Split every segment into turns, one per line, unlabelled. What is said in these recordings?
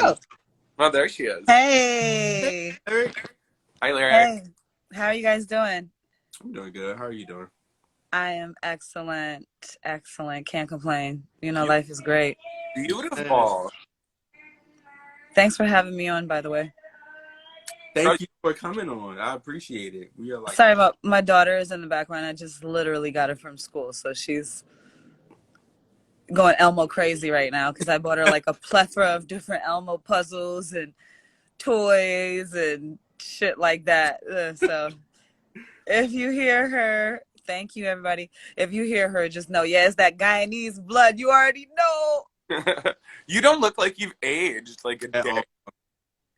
go.
Oh, there she is.
Hey.
Hi, Lyric.
Hey. How are you guys doing?
I'm doing good. How are you doing?
I am excellent. Excellent. Can't complain. You know,
You
life is great.
beautiful.
Thanks for having me on, by the way.
Thank you for coming on. I appreciate it. We are like
Sorry about my daughter is in the background. I just literally got her from school, so she's going Elmo crazy right now because I bought her like a plethora of different Elmo puzzles and toys and shit like that. So if you hear her, thank you, everybody. If you hear her, just know, yeah, it's that Guyanese blood. You already know.
You don't look like you've aged like a day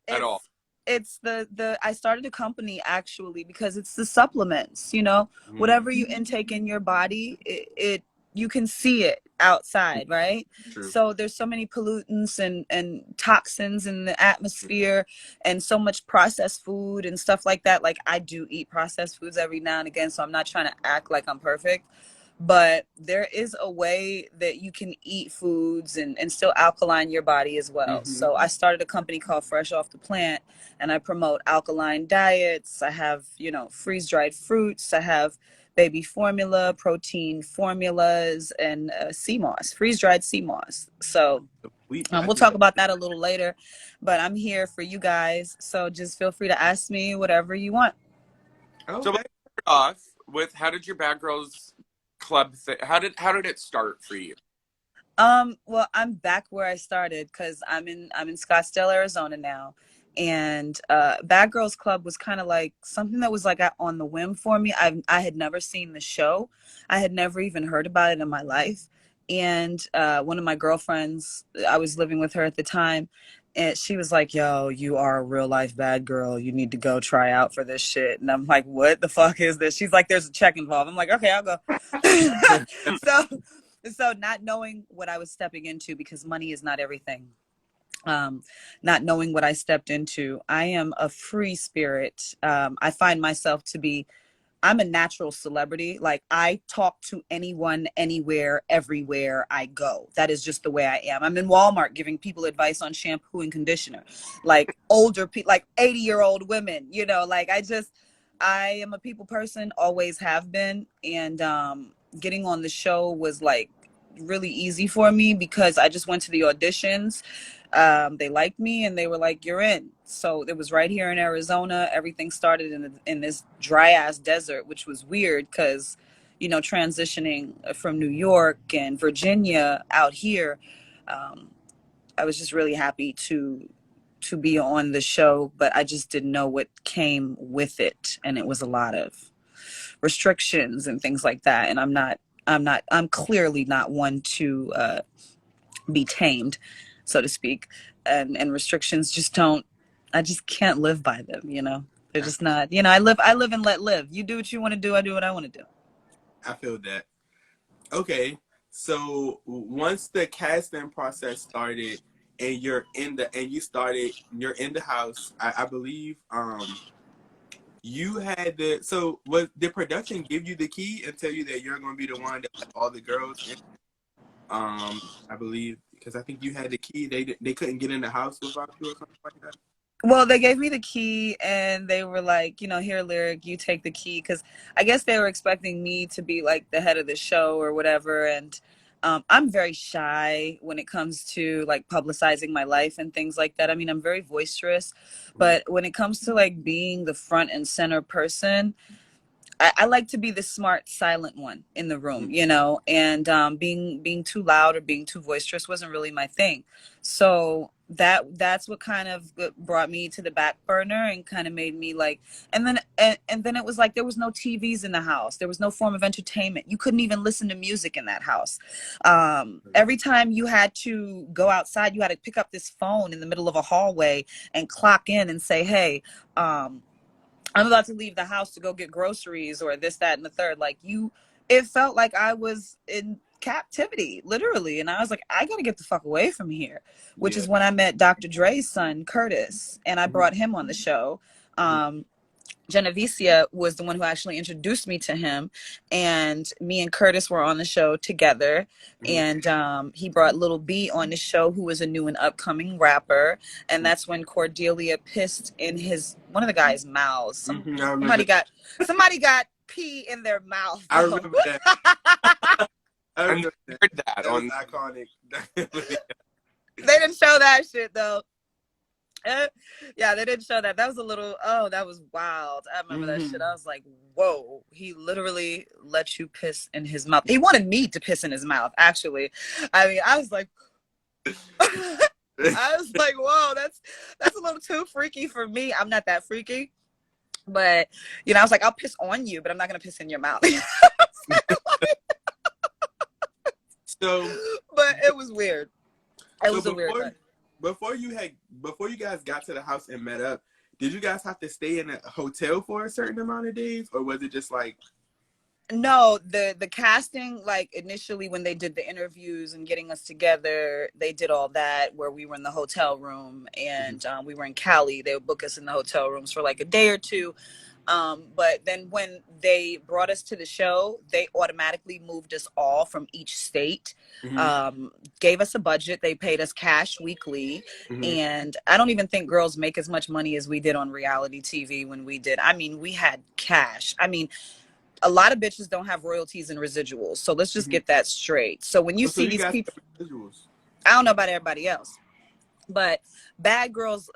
at all.
It's the I started a company actually because it's the supplements, you know, whatever you intake in your body, it you can see it outside, right?
True.
So there's so many pollutants and toxins in the atmosphere and so much processed food and stuff like that. Like I do eat processed foods every now and again, so I'm not trying to act like I'm perfect. But there is a way that you can eat foods and still alkaline your body as well. So I started a company called Fresh Off the Plant, and I promote alkaline diets. I have, you know, freeze-dried fruits. I have baby formula, protein formulas, and sea moss, freeze-dried sea moss. So we'll talk about that a little later, but I'm here for you guys. So just feel free to ask me whatever you want.
Okay. So let's start off with, how did your Bad Girls Club how did it start for you?
Well, I'm back where I started because I'm in Scottsdale, Arizona now. And Bad Girls Club was kind of like something that was like on the whim for me. I had never seen the show. I had never even heard about it in my life. And one of my girlfriends, I was living with her at the time, and she was like, yo, you are a real life bad girl. You need to go try out for this shit. And I'm like, what the fuck is this? She's like, there's a check involved. I'm like, okay, I'll go. So not knowing what I was stepping into, because money is not everything. Not knowing what I stepped into, I am a free spirit. I find myself to be, I'm a natural celebrity. Like I talk to anyone, anywhere, everywhere I go. That is just the way I am. I'm in Walmart giving people advice on shampoo and conditioner, like older people, like 80-year-old women, you know, like I am a people person, always have been. And getting on the show was like really easy for me because I just went to the auditions. They liked me and they were like, you're in. So it was right here in Arizona. Everything started in this dry ass desert, which was weird because, you know, transitioning from New York and Virginia out here, I was just really happy to be on the show, but I just didn't know what came with it. And it was a lot of restrictions and things like that. And I'm clearly not one to be tamed, so to speak. And restrictions I just can't live by them, you know. They're just not, you know, I live and let live. You do what you want to do, I do what I want to do.
I feel that. Okay. So once the casting process started and you're in the house, I believe you had so was the production give you the key and tell you that you're going to be the one that let all the girls in? I believe, because I think you had the key. They couldn't get in the house without you or something like that.
Well, they gave me the key and they were like, you know, here, Lyric, you take the key. Because I guess they were expecting me to be like the head of the show or whatever. And I'm very shy when it comes to like publicizing my life and things like that. I mean, I'm very boisterous. But when it comes to like being the front and center person, I like to be the smart, silent one in the room, you know, and being too loud or being too boisterous wasn't really my thing. So that's what kind of brought me to the back burner and kind of made me like, and then it was like there was no TVs in the house. There was no form of entertainment. You couldn't even listen to music in that house. Every time you had to go outside, you had to pick up this phone in the middle of a hallway and clock in and say, hey, I'm about to leave the house to go get groceries or this, that, and the third. Like it felt like I was in captivity, literally. And I was like, I got to get the fuck away from here, which is when I met Dr. Dre's son, Curtis, and I brought him on the show. Genevicia was the one who actually introduced me to him, and me and Curtis were on the show together.
Mm-hmm.
And he brought Little B on the show, who was a new and upcoming rapper. And that's when Cordelia pissed in one of the guys' mouths.
Mm-hmm. I remember.
Somebody got pee in their mouth.
I remember that. I remember
that
was iconic.
They didn't show that shit though. Yeah, they didn't show that. That was that was wild. I remember that shit. I was like, whoa, he literally let you piss in his mouth. He wanted me to piss in his mouth, actually. I mean, I was like, whoa, that's a little too freaky for me. I'm not that freaky. But, I was like, I'll piss on you, but I'm not going to piss in your mouth.
So,
but it was weird. It was a weird thing.
Before you guys got to the house and met up, did you guys have to stay in a hotel for a certain amount of days, or was it just like?
No, the casting, like initially when they did the interviews and getting us together, they did all that where we were in the hotel room, and we were in Cali. They would book us in the hotel rooms for like a day or two. But then when they brought us to the show, they automatically moved us all from each state, gave us a budget. They paid us cash weekly. And I don't even think girls make as much money as we did on reality TV when we did. I mean, we had cash. I mean, a lot of bitches don't have royalties and residuals. So let's just get that straight. So when you see these people, I don't know about everybody else, but Bad Girls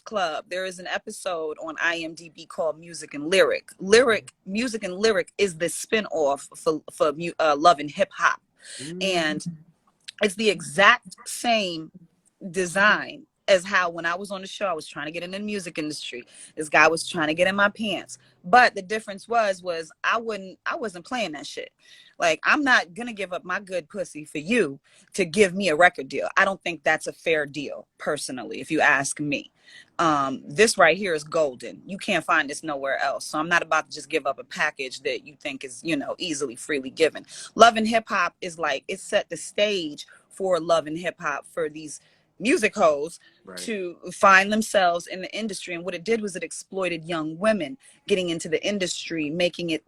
Club, there is an episode on IMDb called Music and Lyric. Music and Lyric is the spinoff for Love and Hip Hop. And it's the exact same design as how when I was on the show, I was trying to get in the music industry. This guy was trying to get in my pants. But the difference was I wasn't playing that shit. Like, I'm not going to give up my good pussy for you to give me a record deal. I don't think that's a fair deal, personally, if you ask me. This right here is golden. You can't find this nowhere else. So I'm not about to just give up a package that you think is, easily, freely given. Love and Hip Hop is like, it set the stage for Love and Hip Hop for these music hoes to find themselves in the industry. And what it did was it exploited young women getting into the industry, making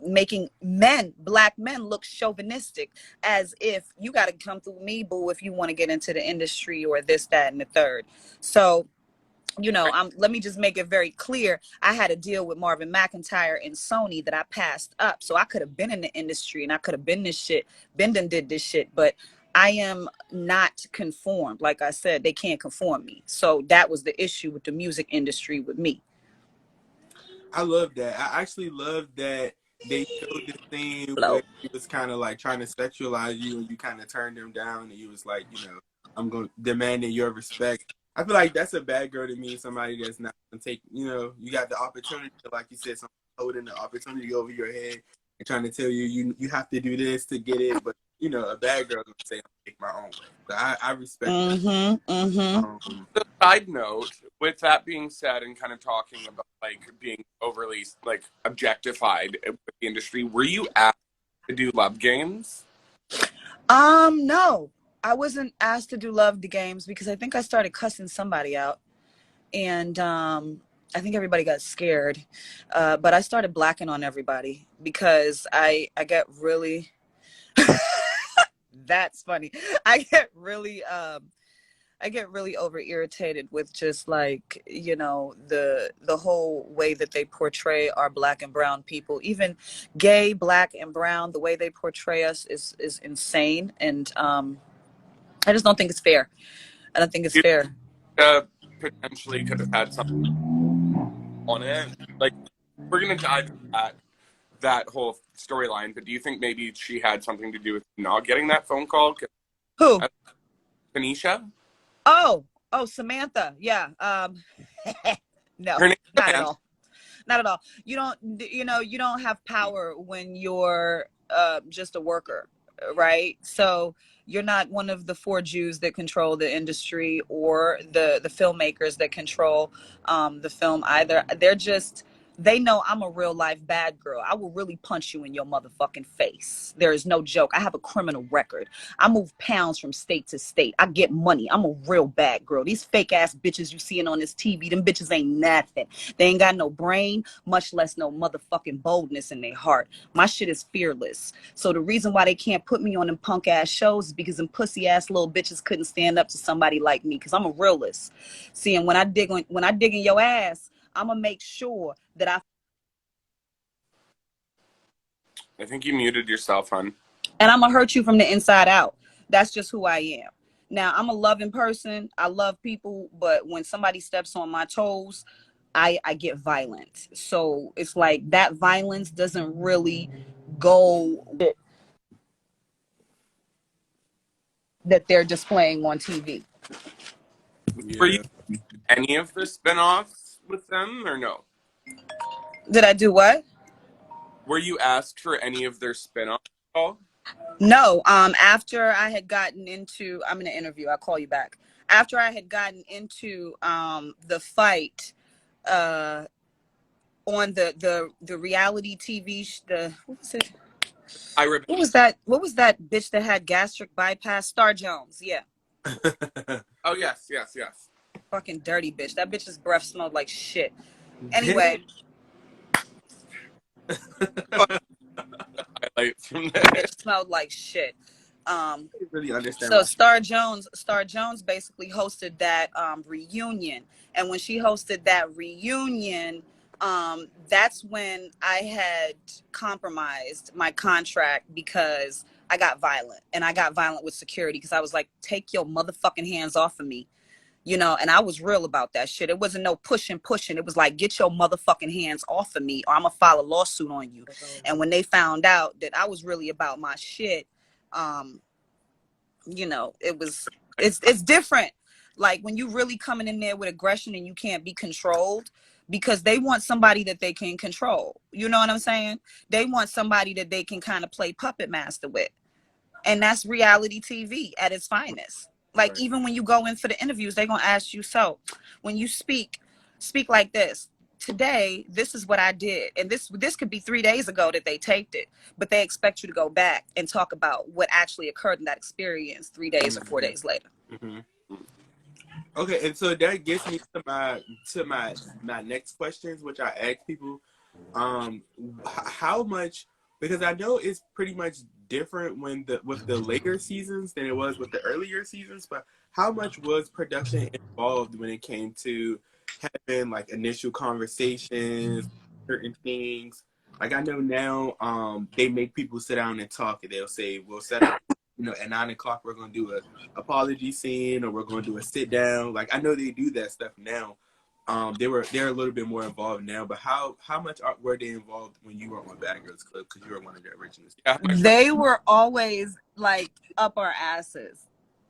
black men look chauvinistic, as if you got to come through me, boo, if you want to get into the industry, or this, that, and the third. So, let me just make it very clear. I had a deal with Marvin McIntyre and Sony that I passed up. So I could have been in the industry and I could have been this shit, did this shit, but I am not conformed. Like I said, they can't conform me. So that was the issue with the music industry with me.
I love that. I actually love that they showed this thing where he was kind of like trying to sexualize you, and you kind of turned him down, and he was like, I'm going to demanding your respect. I feel like that's a bad girl to me. Somebody that's not going to take, you got the opportunity, like you said, someone holding the opportunity over your head and trying to tell you you have to do this to get it, but a bad girl gonna say, "I'm gonna make my own way." So I respect that.
So, side note, with that being said, and kind of talking about like being overly like objectified with the industry, were you asked to do love games?
No, I wasn't asked to do love games because I think I started cussing somebody out, and I think everybody got scared. But I started blacking on everybody because I get really. That's funny. I get really over irritated with just like, the whole way that they portray our black and brown people, even gay, black and brown. The way they portray us is insane, and I just don't think it's fair. I don't think it's fair.
Potentially could have had something on it. Like, we're gonna dive into that whole storyline, but do you think maybe she had something to do with not getting that phone call?
Who?
Tanisha?
Oh, Samantha. Yeah. No, not at all. Not at all. You don't have power when you're just a worker, right? So you're not one of the 4 Jews that control the industry, or the filmmakers that control the film either. They're just They know I'm a real life bad girl. I will really punch you in your motherfucking face. There is no joke. I have a criminal record. I move pounds from state to state. I get money. I'm a real bad girl. These fake ass bitches you seeing on this TV, them bitches ain't nothing. They ain't got no brain, much less no motherfucking boldness in their heart. My shit is fearless. So the reason why they can't put me on them punk ass shows is because them pussy ass little bitches couldn't stand up to somebody like me, because I'm a realist. See, and when I dig in your ass, I'm gonna make sure that
I think you muted yourself, hon.
and I'm gonna hurt you from the inside out. That's just who I am. Now, I'm a loving person. I love people, but when somebody steps on my toes, I get violent. So it's like that violence doesn't really go that they're displaying on TV.
Were you
Yeah.
any of the spinoffs with them or no?
Did I do what?
Were you asked for any of their spinoffs at all?
No. After I had gotten into, I'm in an interview. I'll call you back. After I had gotten into the fight on the reality TV, what was it? What was that? What was that bitch that had gastric bypass? Star Jones. Yeah.
Oh yes.
Fucking dirty bitch. That bitch's breath smelled like shit. Anyway.
Highlight from that.
It smelled like shit.
I really understand.
So Star Jones basically hosted that reunion, and when she hosted that reunion, that's when I had compromised my contract because I got violent, and I got violent with security because I was like, "Take your motherfucking hands off of me." You know, and I was real about that shit. It wasn't no pushing. It was like, get your motherfucking hands off of me or I'm gonna file a lawsuit on you. And when they found out that I was really about my shit, you know, it's different. Like when you really coming in there with aggression and you can't be controlled, because they want somebody that they can control. You know what I'm saying? They want somebody that they can kind of play puppet master with. And that's reality TV at its finest. Like, right. Even when you go in for the interviews, they're going to ask you, so when you speak like this. Today, this is what I did. And this could be 3 days ago that they taped it. But they expect you to go back and talk about what actually occurred in that experience 3 days or 4 days later.
Mm-hmm. Okay, and so that gets me to my next questions, which I ask people. How much, because I know it's pretty much different with the later seasons than it was with the earlier seasons, but how much was production involved when it came to having like initial conversations, certain things? Like I know now, they make people sit down and talk, and they'll say, "We'll set up, at 9 o'clock we're gonna do a apology scene, or we're gonna do a sit down." Like I know they do that stuff now. They're a little bit more involved now, but how much were they involved when you were on Bad Girls Club, because you were one of the originals?
Yeah, they were always like up our asses.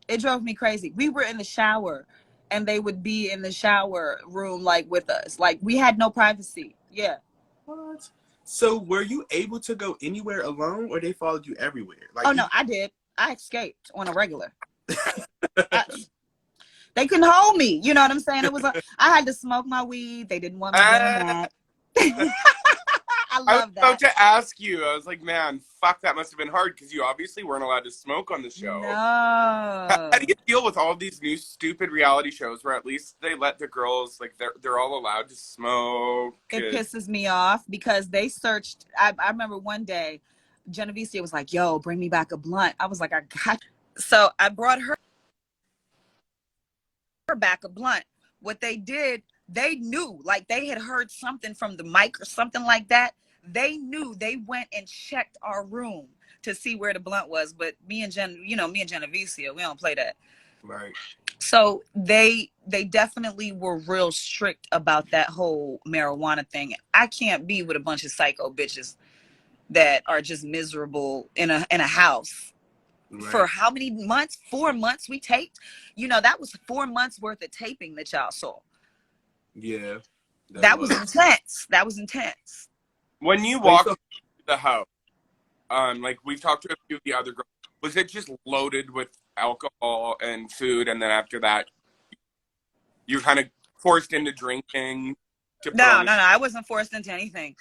It drove me crazy. We were in the shower, and they would be in the shower room like with us. Like we had no privacy. Yeah.
What? So were you able to go anywhere alone, or they followed you everywhere? Like,
oh no, I did. I escaped on a regular. They couldn't hold me. You know what I'm saying? It was I had to smoke my weed. They didn't want me doing that. I love that.
I was about to ask you. I was like, man, fuck, that must have been hard because you obviously weren't allowed to smoke on the show.
No.
How do you deal with all these new stupid reality shows where at least they let the girls, like, they're all allowed to smoke?
It pisses me off because they searched. I remember one day, Genevieve was like, yo, bring me back a blunt. I was like, I got you. So I brought her back a blunt. What they did, they knew, like they had heard something from the mic or something like that. They knew. They went and checked our room to see where the blunt was. But me and Genevieve, we don't play that.
Right.
So they definitely were real strict about that whole marijuana thing. I can't be with a bunch of psycho bitches that are just miserable in a house. Right. For how many months? 4 months we taped. That was 4 months worth of taping that y'all saw.
Yeah.
That was intense. That was intense.
When you walked into the house, like we've talked to a few of the other girls, was it just loaded with alcohol and food, and then after that, you're kind of forced into drinking? to put
No,
on
no,
the
no. I wasn't forced into anything.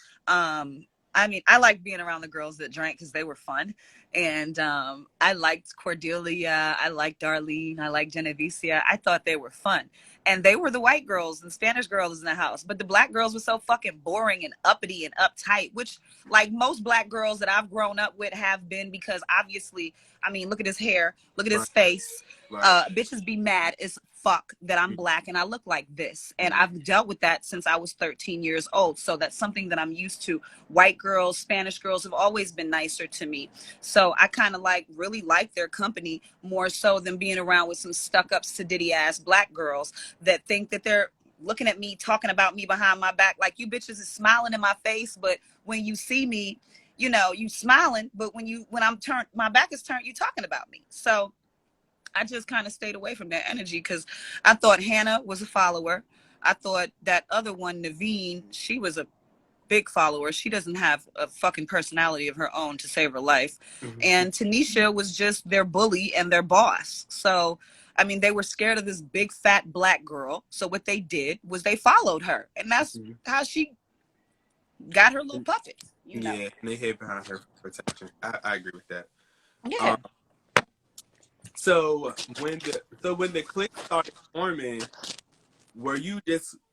I mean, I liked being around the girls that drank because they were fun. And I liked Cordelia. I liked Darlene. I liked Genevicia. I thought they were fun. And they were the white girls and Spanish girls in the house. But the black girls were so fucking boring and uppity and uptight, which, like, most black girls that I've grown up with have been, because obviously, I mean, look at his hair, look at his
Right.
face.
Right.
Bitches be mad as fuck that I'm black and I look like this. And I've dealt with that since I was 13 years old. So that's something that I'm used to. White girls, Spanish girls have always been nicer to me. So I kind of really like their company more so than being around with some stuck up sedity ass black girls that think that they're looking at me, talking about me behind my back. Like, you bitches is smiling in my face, but when you see me, you know, you smiling, but when I'm turned, my back is turned, you talking about me. So I just kind of stayed away from that energy because I thought Hannah was a follower. I thought that other one, Neveen, she was a big follower. She doesn't have a fucking personality of her own to save her life. And Tanisha was just their bully and their boss. So, I mean, they were scared of this big fat black girl. So what they did was they followed her. And that's how she got her little puppet, you know.
Yeah, and they hid behind her protection. I agree with that.
Yeah.
So when the clique started forming,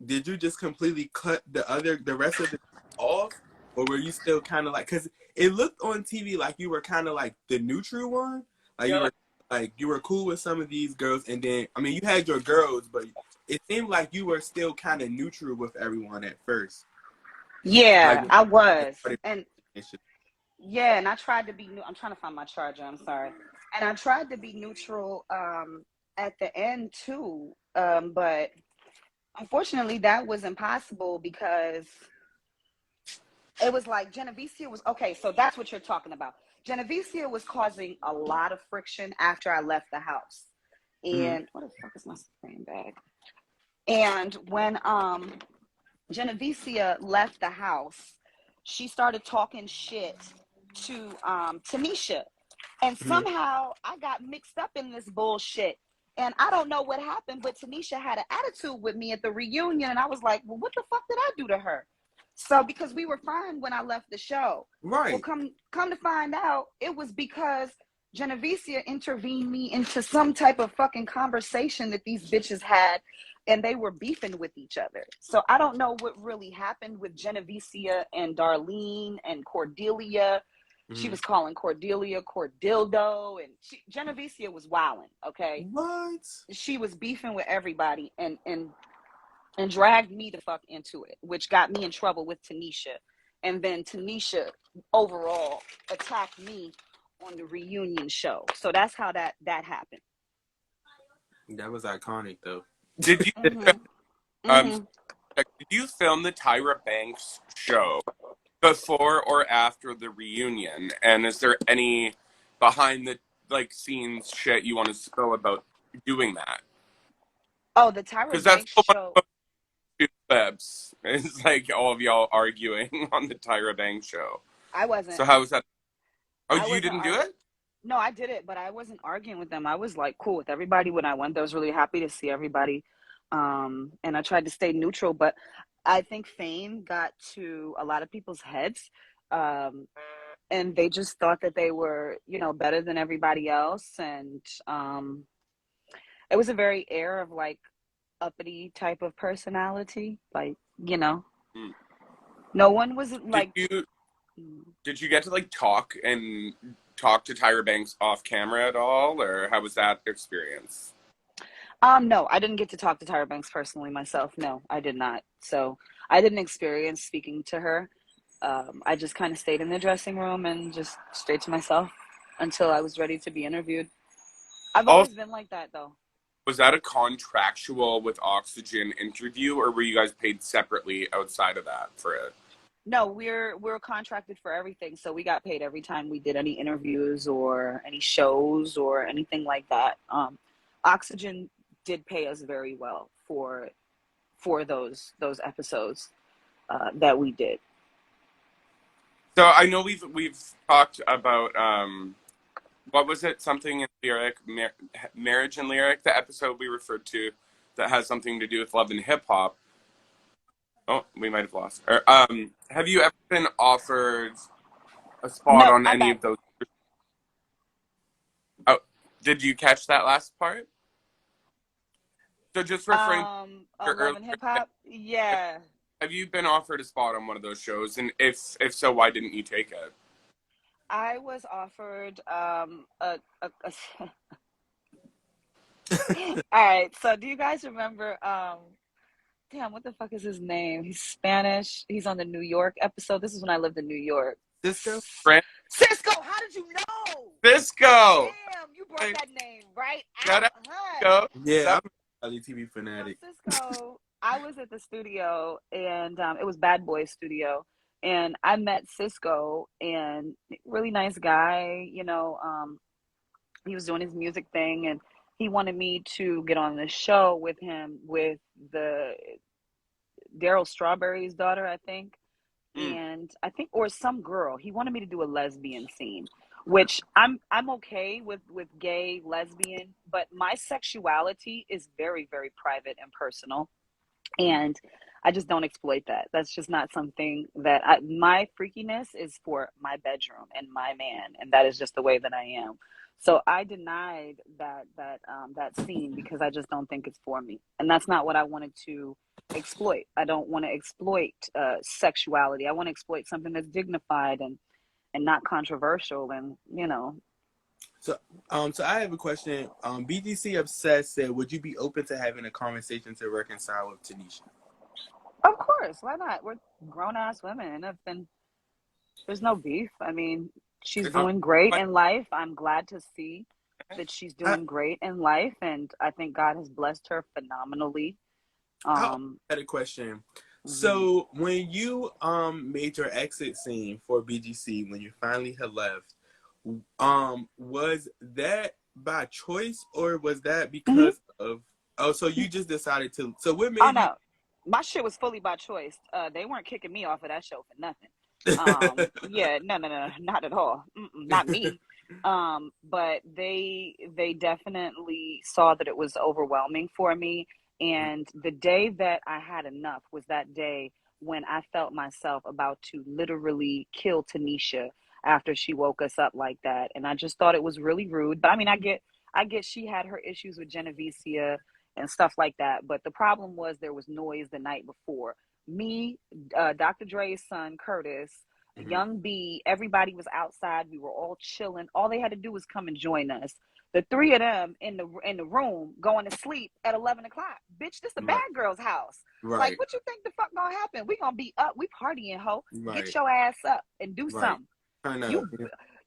did you just completely cut the rest of the off, or were you still kind of like, because it looked on TV like you were kind of like the neutral one, like you were cool with some of these girls, and then I mean you had your girls, but it seemed like you were still kind of neutral with everyone at first.
Yeah,
Like,
I was.
and
Yeah, and I tried to be new. I'm trying to find my charger. I'm sorry. And I tried to be neutral at the end too. But unfortunately, that was impossible because it was like Genevicia was okay. So that's what you're talking about. Genevicia was causing a lot of friction after I left the house. And what the fuck is my spraying bag? And when Genevicia left the house, she started talking shit to Tanisha. And somehow I got mixed up in this bullshit. And I don't know what happened, but Tanisha had an attitude with me at the reunion. And I was like, well, what the fuck did I do to her? So because we were fine when I left the show.
right.
Well, come to find out, it was because Genevicia intervened me into some type of fucking conversation that these bitches had, and they were beefing with each other. So I don't know what really happened with Genevicia and Darlene and Cordelia. She was calling Cordelia Cordildo, and Genevicia was wilding, okay?
What?
She was beefing with everybody and dragged me the fuck into it, which got me in trouble with Tanisha. And then Tanisha overall attacked me on the reunion show. So that's how that happened.
That was iconic, though.
Did you film the Tyra Banks show before or after the reunion? And is there any behind the scenes shit you want to spill about doing that?
Oh, the Tyra Banks show.
Clips. It's like all of y'all arguing on the Tyra Banks show.
I wasn't.
So how was that? Oh,
I
you didn't do it?
No, I did it, but I wasn't arguing with them. I was like cool with everybody when I went. I was really happy to see everybody. And I tried to stay neutral, but I think fame got to a lot of people's heads. And they just thought that they were, you know, better than everybody else. And it was a very air of like uppity type of personality. Like, you know, no one was like.
Did you get to like talk to Tyra Banks off camera at all, or how was that experience?
No, I didn't get to talk to Tyra Banks personally myself. No, I did not. So I didn't experience speaking to her. I just kind of stayed in the dressing room and just stayed to myself until I was ready to be interviewed. I've always been like that, though.
Was that a contractual with Oxygen interview, or were you guys paid separately outside of that for it?
No, we're contracted for everything, so we got paid every time we did any interviews or any shows or anything like that. Oxygen did pay us very well for those episodes that we did.
So I know we've talked about what was it? Something in lyric, marriage and lyric, the episode we referred to that has something to do with love and hip hop. Oh, we might have lost her. Have you ever been offered a spot
No,
on
I'm
any
back.
of those? Oh, did you catch that last part? So just referring to your
11
earlier,
hip hop. Yeah.
have you been offered a spot on one of those shows? And if so, why didn't you take it?
I was offered All right. So do you guys remember damn, what the fuck is his name? He's Spanish. He's on the New York episode. This is when I lived in New York.
Cisco?
Cisco, how did you know?
Cisco!
Damn, you brought that name right
Shout
out.
out
Huh?
Cisco.
Yeah,
So,
I'm a reality TV
So
fanatic.
Cisco, I was at the studio and it was Bad Boy Studio, and I met Cisco, and really nice guy, he was doing his music thing, and he wanted me to get on the show with him with the Daryl Strawberry's daughter, I think.
mm,
And I think, or some girl. He wanted me to do a lesbian scene, which I'm okay with gay, lesbian, but my sexuality is very, very private and personal, and I just don't exploit that. That's just not something that my freakiness is for my bedroom and my man, and that is just the way that I am. So I denied that scene because I just don't think it's for me, and that's not what I wanted to exploit. I don't want to exploit sexuality. I want to exploit something that's dignified and not controversial, and
So, so I have a question. BGC Obsessed said, "Would you be open to having a conversation to reconcile with Tanisha?"
of course, why not? We're grown ass women, and there's no beef. I mean, she's
it's not
doing great
like
in life. I'm glad to see
that.
that she's
I,
doing great in life, and I think God has blessed her phenomenally.
I
Um,
had a question.
mhm.
So, when you made your exit scene for BGC, when you finally had left, was that by choice or was that
Mhm.
because of? Oh, so you just decided to. So, what
Oh
made you?
no, my shit was fully by choice. They weren't kicking me off of that show for nothing. Yeah, no, no, no, not at all. Not me. But they definitely saw that it was overwhelming for me, and the day that I had enough was that day when I felt myself about to literally kill Tanisha after she woke us up like that, and I just thought it was really rude. But I mean, I get she had her issues with Genevicia and stuff like that. But the problem was there was noise the night before. Me, Dr. Dre's son, Curtis,
Mhm.
Young B, everybody was outside. We were all chilling. All they had to do was come and join us. The three of them in the room going to sleep at 11 o'clock. Bitch, this the bad
Right,
girl's house. Like,
right,
what you think the fuck gonna happen? We gonna be up. We partying, ho. Get
right,
your ass up and do
right.
something.
Kind of.
You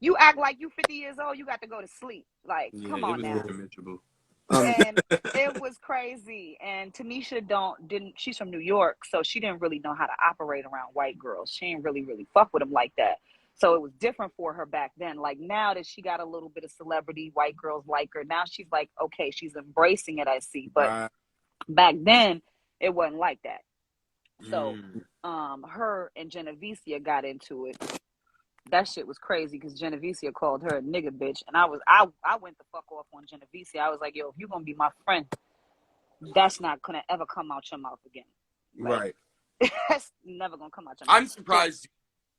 you act like you 50 years old. You got to go to sleep. Like,
Yeah,
come
it
on
was
now.
very miserable.
Um,
And it was crazy. And Tanisha didn't she's from New York, so she didn't really know how to operate around white girls. She didn't really fuck with them like that. So it was different for her back then. Like, now that she got a little bit of celebrity, white girls like her. Now she's like, okay, she's embracing it, I see. But
Right.
back then it wasn't like that. So
Mm.
her and Genevicia got into it. That shit was crazy because Genevicia called her a nigga bitch, and I went the fuck off on Genevicia. I was like, yo, if you're gonna be my friend, that's not gonna ever come out your mouth again. Like,
Right.
that's never gonna come out your mouth.
I'm surprised you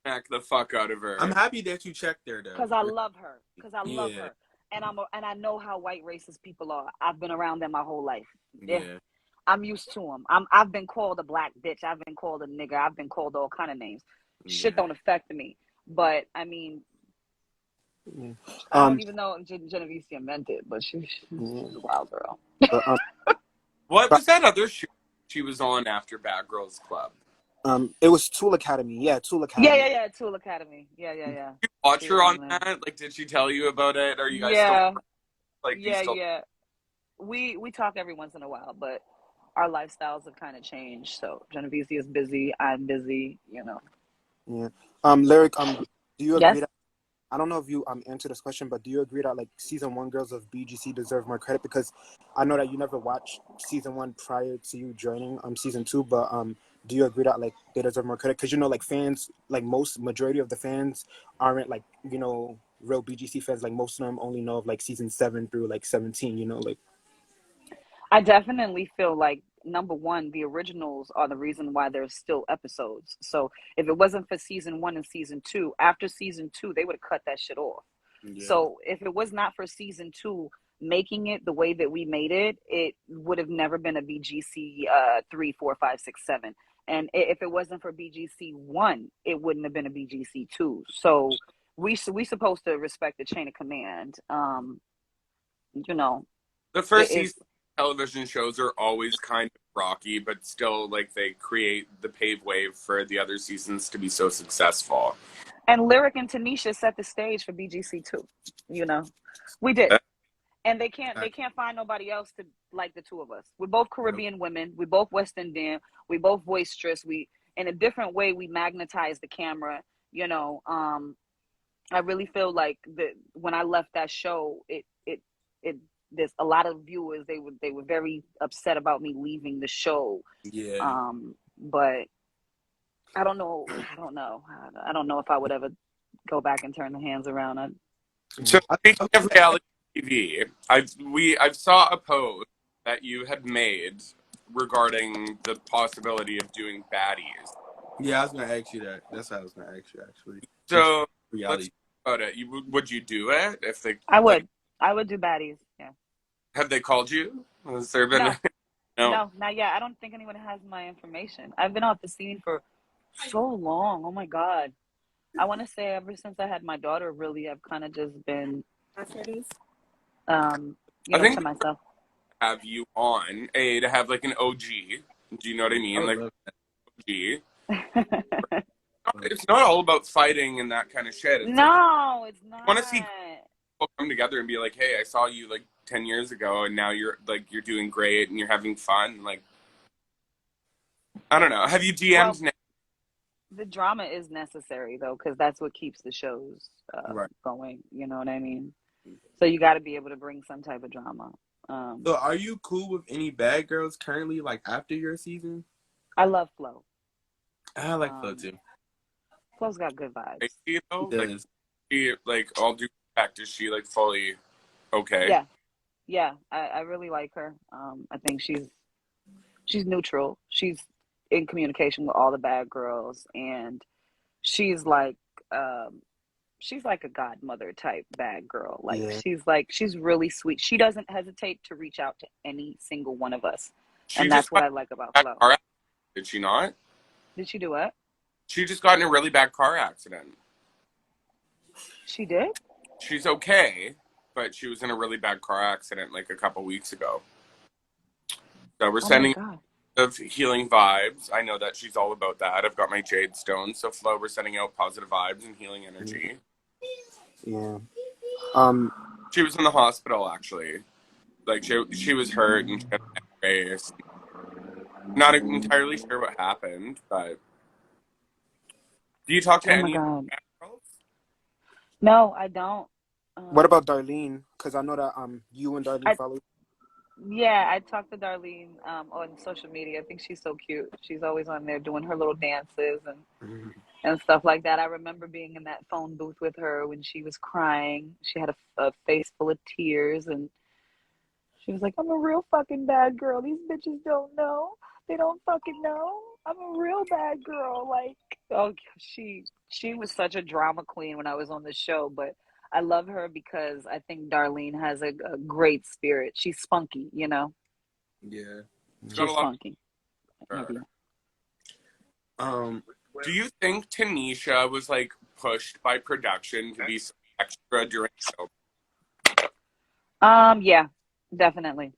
smacked the fuck out of
I'm
her.
happy that you checked there, though.
Cause I love her. Cause I love
Yeah.
her, and and I know how white racist people are. I've been around them my whole life. Yeah,
Yeah.
I'm used to them. I've been called a black bitch. I've been called a nigga. I've been called all kind of names. Shit
Yeah.
don't affect me. But I mean,
yeah.
I don't
Um,
even know if Genevicia meant it, but she's
yeah.
a wild girl.
But,
What
but
was that other show she was on after Bad Girls Club?
it was Tool Academy. Yeah, Tool
Yeah,
Academy.
yeah, yeah. Tool Academy. Yeah, yeah, yeah.
Did you watch
She
her
was
on
on there.
that? Like, did she tell you about it? Are you guys still
Yeah,
like? Do you
yeah,
still?
yeah. We talk every once in a while, but our lifestyles have kind of changed. So Genevieve is busy. I'm busy.
Yeah. Lyric. Do you agree
Yes.
that I don't know if you answer this question, but do you agree that like season one girls of BGC deserve more credit? Because I know that you never watched season one prior to you joining season two, but do you agree that like they deserve more credit? Because like fans, like most majority of the fans aren't like real BGC fans. Like most of them only know of like season 7 through like 17. Like
I definitely feel like number one, the originals are the reason why there's still episodes. So if it wasn't for season 1 and season 2, after season 2, they would have cut that shit off.
Yeah.
So if it was not for season 2 making it the way that we made it, it would have never been a BGC 3, 4, 5, 6, 7. And if it wasn't for BGC 1, it wouldn't have been a BGC 2. So we supposed to respect the chain of command. You know,
The first season television shows are always kind of rocky, but still, like, they create the pave way for the other seasons to be so successful.
And Lyric and Tanisha set the stage for BGC2. You know, we did. And they can't find nobody else to like the two of us. We're both Caribbean women. We're both West Indian. We both boisterous. We, in a different way, we magnetize the camera. You know, I really feel like that when I left that show, it there's a lot of viewers, they were very upset about me leaving the show.
Yeah.
But I don't know if I would ever go back and turn the hands around.
So speaking of reality TV, I've saw a post that you had made regarding the possibility of doing baddies.
Yeah, I was gonna ask you that. That's what I was gonna ask you, actually.
So
Reality.
let's talk about it. Would you do it if they?
I would. I would do baddies. Yeah.
Have they called you? Has there been?
No, not yet. I don't think anyone has my information. I've been off the scene for so long. Oh my God. I want to say ever since I had my daughter, really, I've kind of just been,
I
think to myself.
Have you on to have like an OG? Do you know what I mean? Like OG. It's not all about fighting and that kind of shit. It's
no, it's not.
I want to see people come together and be like, "Hey, I saw you like 10 years ago, and now you're doing great and you're having fun." Like, I don't know. Have you DM'd?
Well, the drama is necessary though, because that's what keeps the shows going. You know what I mean? So you got to be able to bring some type of drama.
So are you cool with any bad girls currently, like after your season?
I love Flo.
I like Flo too.
Flo's got good vibes.
He does.
Like all due respect, is she like fully okay?
Yeah. I really like her. I think she's neutral. She's in communication with all the bad girls, and she's like a godmother type bad girl. Like she's really sweet. She doesn't hesitate to reach out to any single one of us, and that's what I like about Flo.
Did she not?
Did she do what?
She just got in a really bad car accident.
She did?
She's okay, but she was in a really bad car accident like a couple weeks ago. So we're sending of healing vibes. I know that she's all about that. I've got my jade stone, so Flo, we're sending out positive vibes and healing energy.
Yeah.
She was in the hospital actually. Like she was hurt and she had a face. Not entirely sure what happened, but do you talk to any girls?
No, I don't.
What about Darlene? Because I know that you and Darlene follow.
Yeah, I talked to Darlene on social media. I think she's so cute. She's always on there doing her little dances and stuff like that. I remember being in that phone booth with her when she was crying. She had a face full of tears, and she was like, "I'm a real fucking bad girl. These bitches don't know. They don't fucking know. I'm a real bad girl." Like, oh, she was such a drama queen when I was on the show, but I love her because I think Darlene has a great spirit. She's spunky, you know?
Yeah.
She's spunky.
Do you think Tanisha was like pushed by production to be extra during the show?
Yeah, definitely.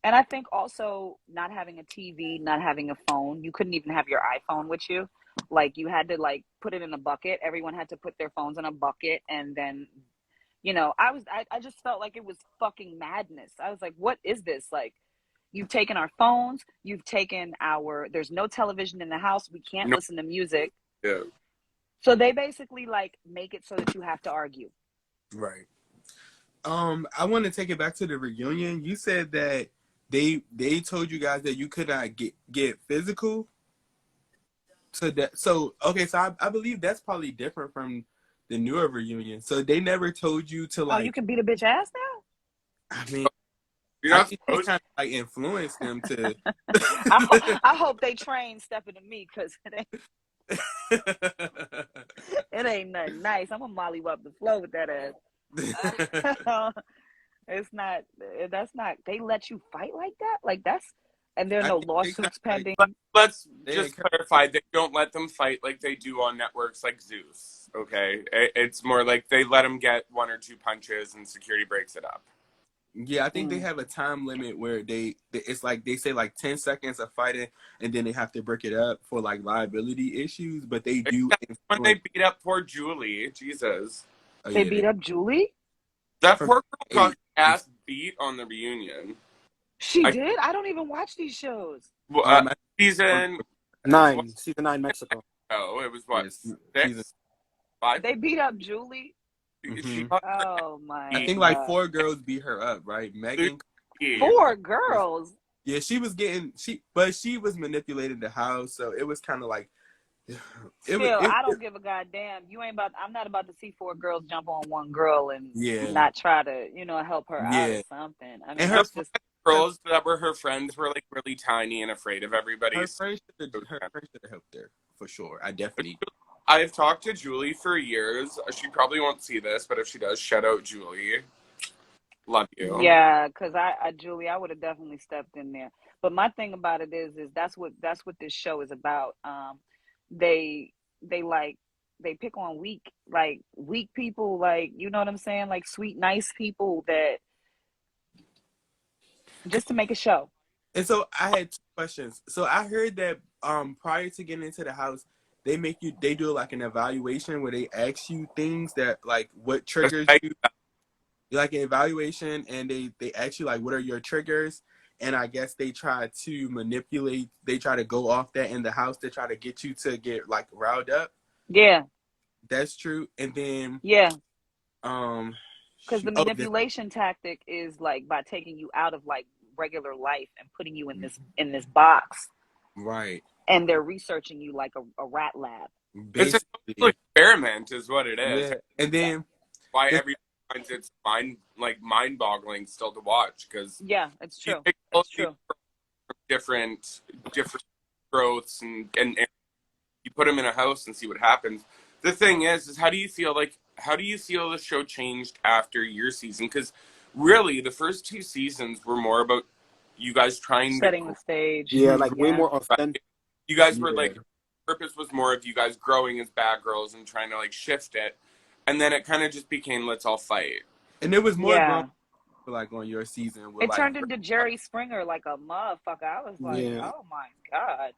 And I think also not having a TV, not having a phone, you couldn't even have your iPhone with you. Like you had to like put it in a bucket. Everyone had to put their phones in a bucket, and then, you know, I just felt like it was fucking madness. I was like, what is this? Like, you've taken our phones, there's no television in the house, we can't listen to music.
Yeah.
So they basically like make it so that you have to argue.
Right. I want to take it back to the reunion. You said that they told you guys that you could not get physical. So I believe that's probably different from the newer reunion. So they never told you to like.
Oh, you can beat a bitch ass now?
I mean,
You're
I
not
think they
supposed to.
kind of like influenced them to.
I hope they train stepping to me, because it ain't nothing nice. I'm gonna mollywop the flow with that ass. It's not. That's not. They let you fight like that. Like that's. And there are
I
no
think they kind
lawsuits
of like
pending.
Let's
they
just
encourage.
clarify. They don't let them fight like they do on networks like Zeus. Okay, it's more like they let them get 1 or 2 punches and security breaks it up.
Yeah, I think they have a time limit where it's like they say like 10 seconds of fighting, and then they have to break it up for like liability issues. But they do
Except when they
influence.
beat up poor Julie. Jesus,
Oh
They
yeah,
beat up Julie.
that
from
poor girl got
8.
her ass beat on the reunion.
She
I
did. I don't even watch these shows.
I
season what,
9, season 9, Mexico.
oh, it was what,
yes, season.
6, 5.
They beat up Julie.
She
Hmm.
got her
Oh
I
my
beat.
think like
god.
4 girls beat her up, right? Megan.
Lucy.
4 girls.
Yeah, she was getting but she was manipulating the house, so it was kind of like
Still,
it
I don't give a goddamn. I'm not about to see 4 girls jump on one girl and
yeah,
not try to, help her out or
yeah,
something. I mean,
and
The
that's just.
girls that were her friends were like really tiny and afraid of everybody.
her friends should have helped her for sure. I definitely.
I've talked to Julie for years. She probably won't see this, but if she does, shout out Julie. Love you.
Yeah, because Julie, I would have definitely stepped in there. But my thing about it is that's what this show is about. They like they pick on weak people, like, you know what I'm saying, like sweet nice people, that just to make a show.
And so I had 2 questions. So I heard that prior to getting into the house, they do like an evaluation where they ask you things that like what triggers you, like an evaluation, and they ask you like what are your triggers, and I guess they try to manipulate, they try to go off that in the house to try to get you to get like riled up.
Yeah,
That's true. And then
yeah.
um
Because the
oh this,
manipulation tactic is like by taking you out of like regular life and putting you in this box,
right,
and they're researching you like a rat lab.
It's a
basically,
experiment, is what it is.
yeah. And then
Why
this,
everyone finds it's mind-boggling still to watch, because
Yeah, it's
you
true.
pick all
It's
these
true.
different growths and you put them in a house and see what happens. The thing is how do you feel the show changed after your season? Because really, the first 2 seasons were more about you guys trying to
Setting the stage.
Yeah, like way
Yeah.
more authentic.
you guys were
yeah.
like, purpose was more of you guys growing as bad girls and trying to like shift it, and then it kind of just became let's all fight.
And there was more grown
Yeah.
like on your season with
It
like
turned into Jerry Springer like a motherfucker. I was like,
Yeah,
oh my God.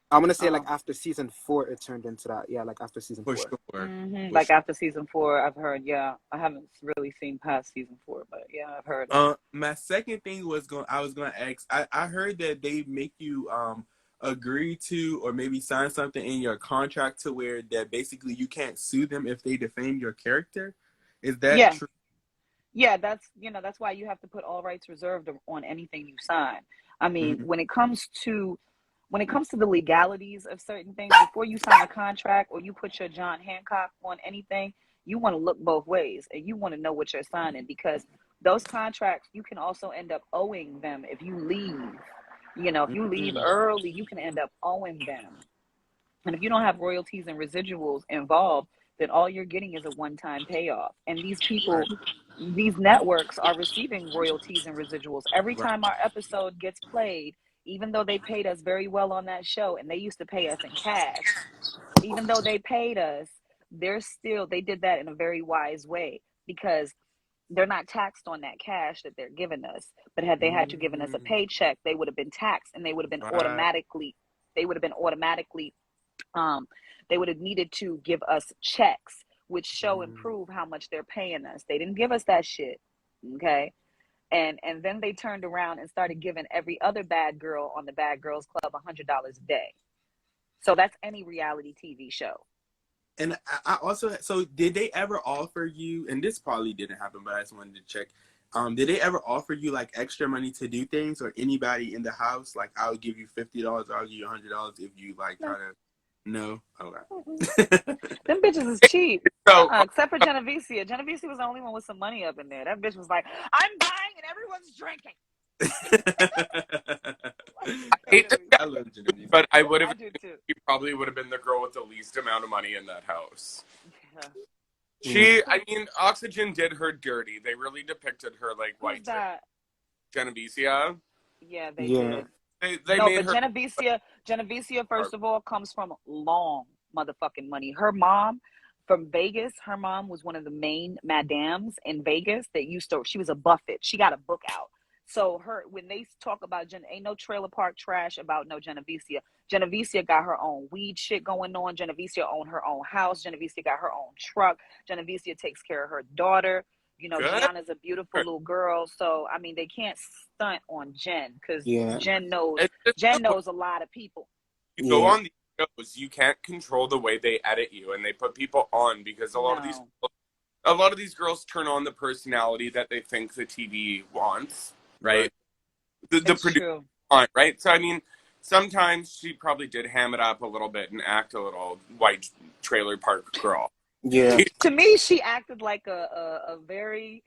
I'm gonna say like
Um,
after season 4, it turned into that. Yeah, like after season
for
4.
sure. For
like
sure.
after season 4, I've heard, yeah. I haven't really seen past season 4, but yeah, I've heard.
My second thing I was gonna ask. I heard that they make you agree to or maybe sign something in your contract to where that basically you can't sue them if they defame your character. Is that
Yeah.
true?
Yeah, that's why you have to put all rights reserved on anything you sign. I mean,
Mm-hmm.
when it comes to the legalities of certain things, before you sign a contract or you put your John Hancock on anything, you want to look both ways and you want to know what you're signing, because those contracts, you can also end up owing them if you leave. If you leave
Mm-hmm.
early, you can end up owing them. And if you don't have royalties and residuals involved, then all you're getting is a one-time payoff. And these
Right.
people, these networks are receiving royalties and residuals every
Right.
time our episode gets played, even though they paid us very well on that show, and they used to pay us in cash. Even though they paid us, they did that in a very wise way, because they're not taxed on that cash that they're giving us. But had they had to given us a
Mm-hmm.
paycheck, they would have been taxed, and they would have been
Right.
automatically um, they would have needed to give us checks which show and
Mm-hmm.
prove how much they're paying us. They didn't give us that shit. Okay. And then they turned around and started giving every other bad girl on the Bad Girls Club $100 a day. So that's any reality TV show.
And I also, so did they ever offer you, and this probably didn't happen, but I just wanted to check. Did they ever offer you like extra money to do things, or anybody in the house? Like, I'll give you $50, I'll give you $100 if you like try
No.
to. No, okay.
Them bitches is cheap.
So
Except for Genovese. Genovese was the only one with some money up in there. That bitch was like, I'm buying and everyone's drinking.
hate to
I love Genevieve.
but I would
I
have.
do too.
She probably would have been the girl with the least amount of money in that house.
Yeah.
I mean, Oxygen did her dirty. They really depicted her like
Who's
white
that?
Genevicia.
Yeah, they
Yeah.
did.
They
No,
made
but
her.
Genevicia, first of all, comes from long motherfucking money. Her mom from Vegas, her mom was one of the main madams in Vegas that used to, she was a Buffett. She got a book out. So her, when they talk about ain't no trailer park trash about no Genevicia. Genevicia got her own weed shit going on. Genevicia owned her own house. Genevicia got her own truck. Genevicia takes care of her daughter. You know,
Good.
Gianna's a beautiful little girl. So, I mean, they can't stunt on Jen because
Yeah.
Jen knows
It's just
Jen knows a lot of people.
you go
Yeah.
on these shows, you can't control the way they edit you, and they put people on because a lot of these girls turn on the personality that they think the TV wants, right? The
It's
producer
true.
want, right? So I mean, sometimes she probably did ham it up a little bit and act a little white trailer park girl.
Yeah.
To me, she acted like a very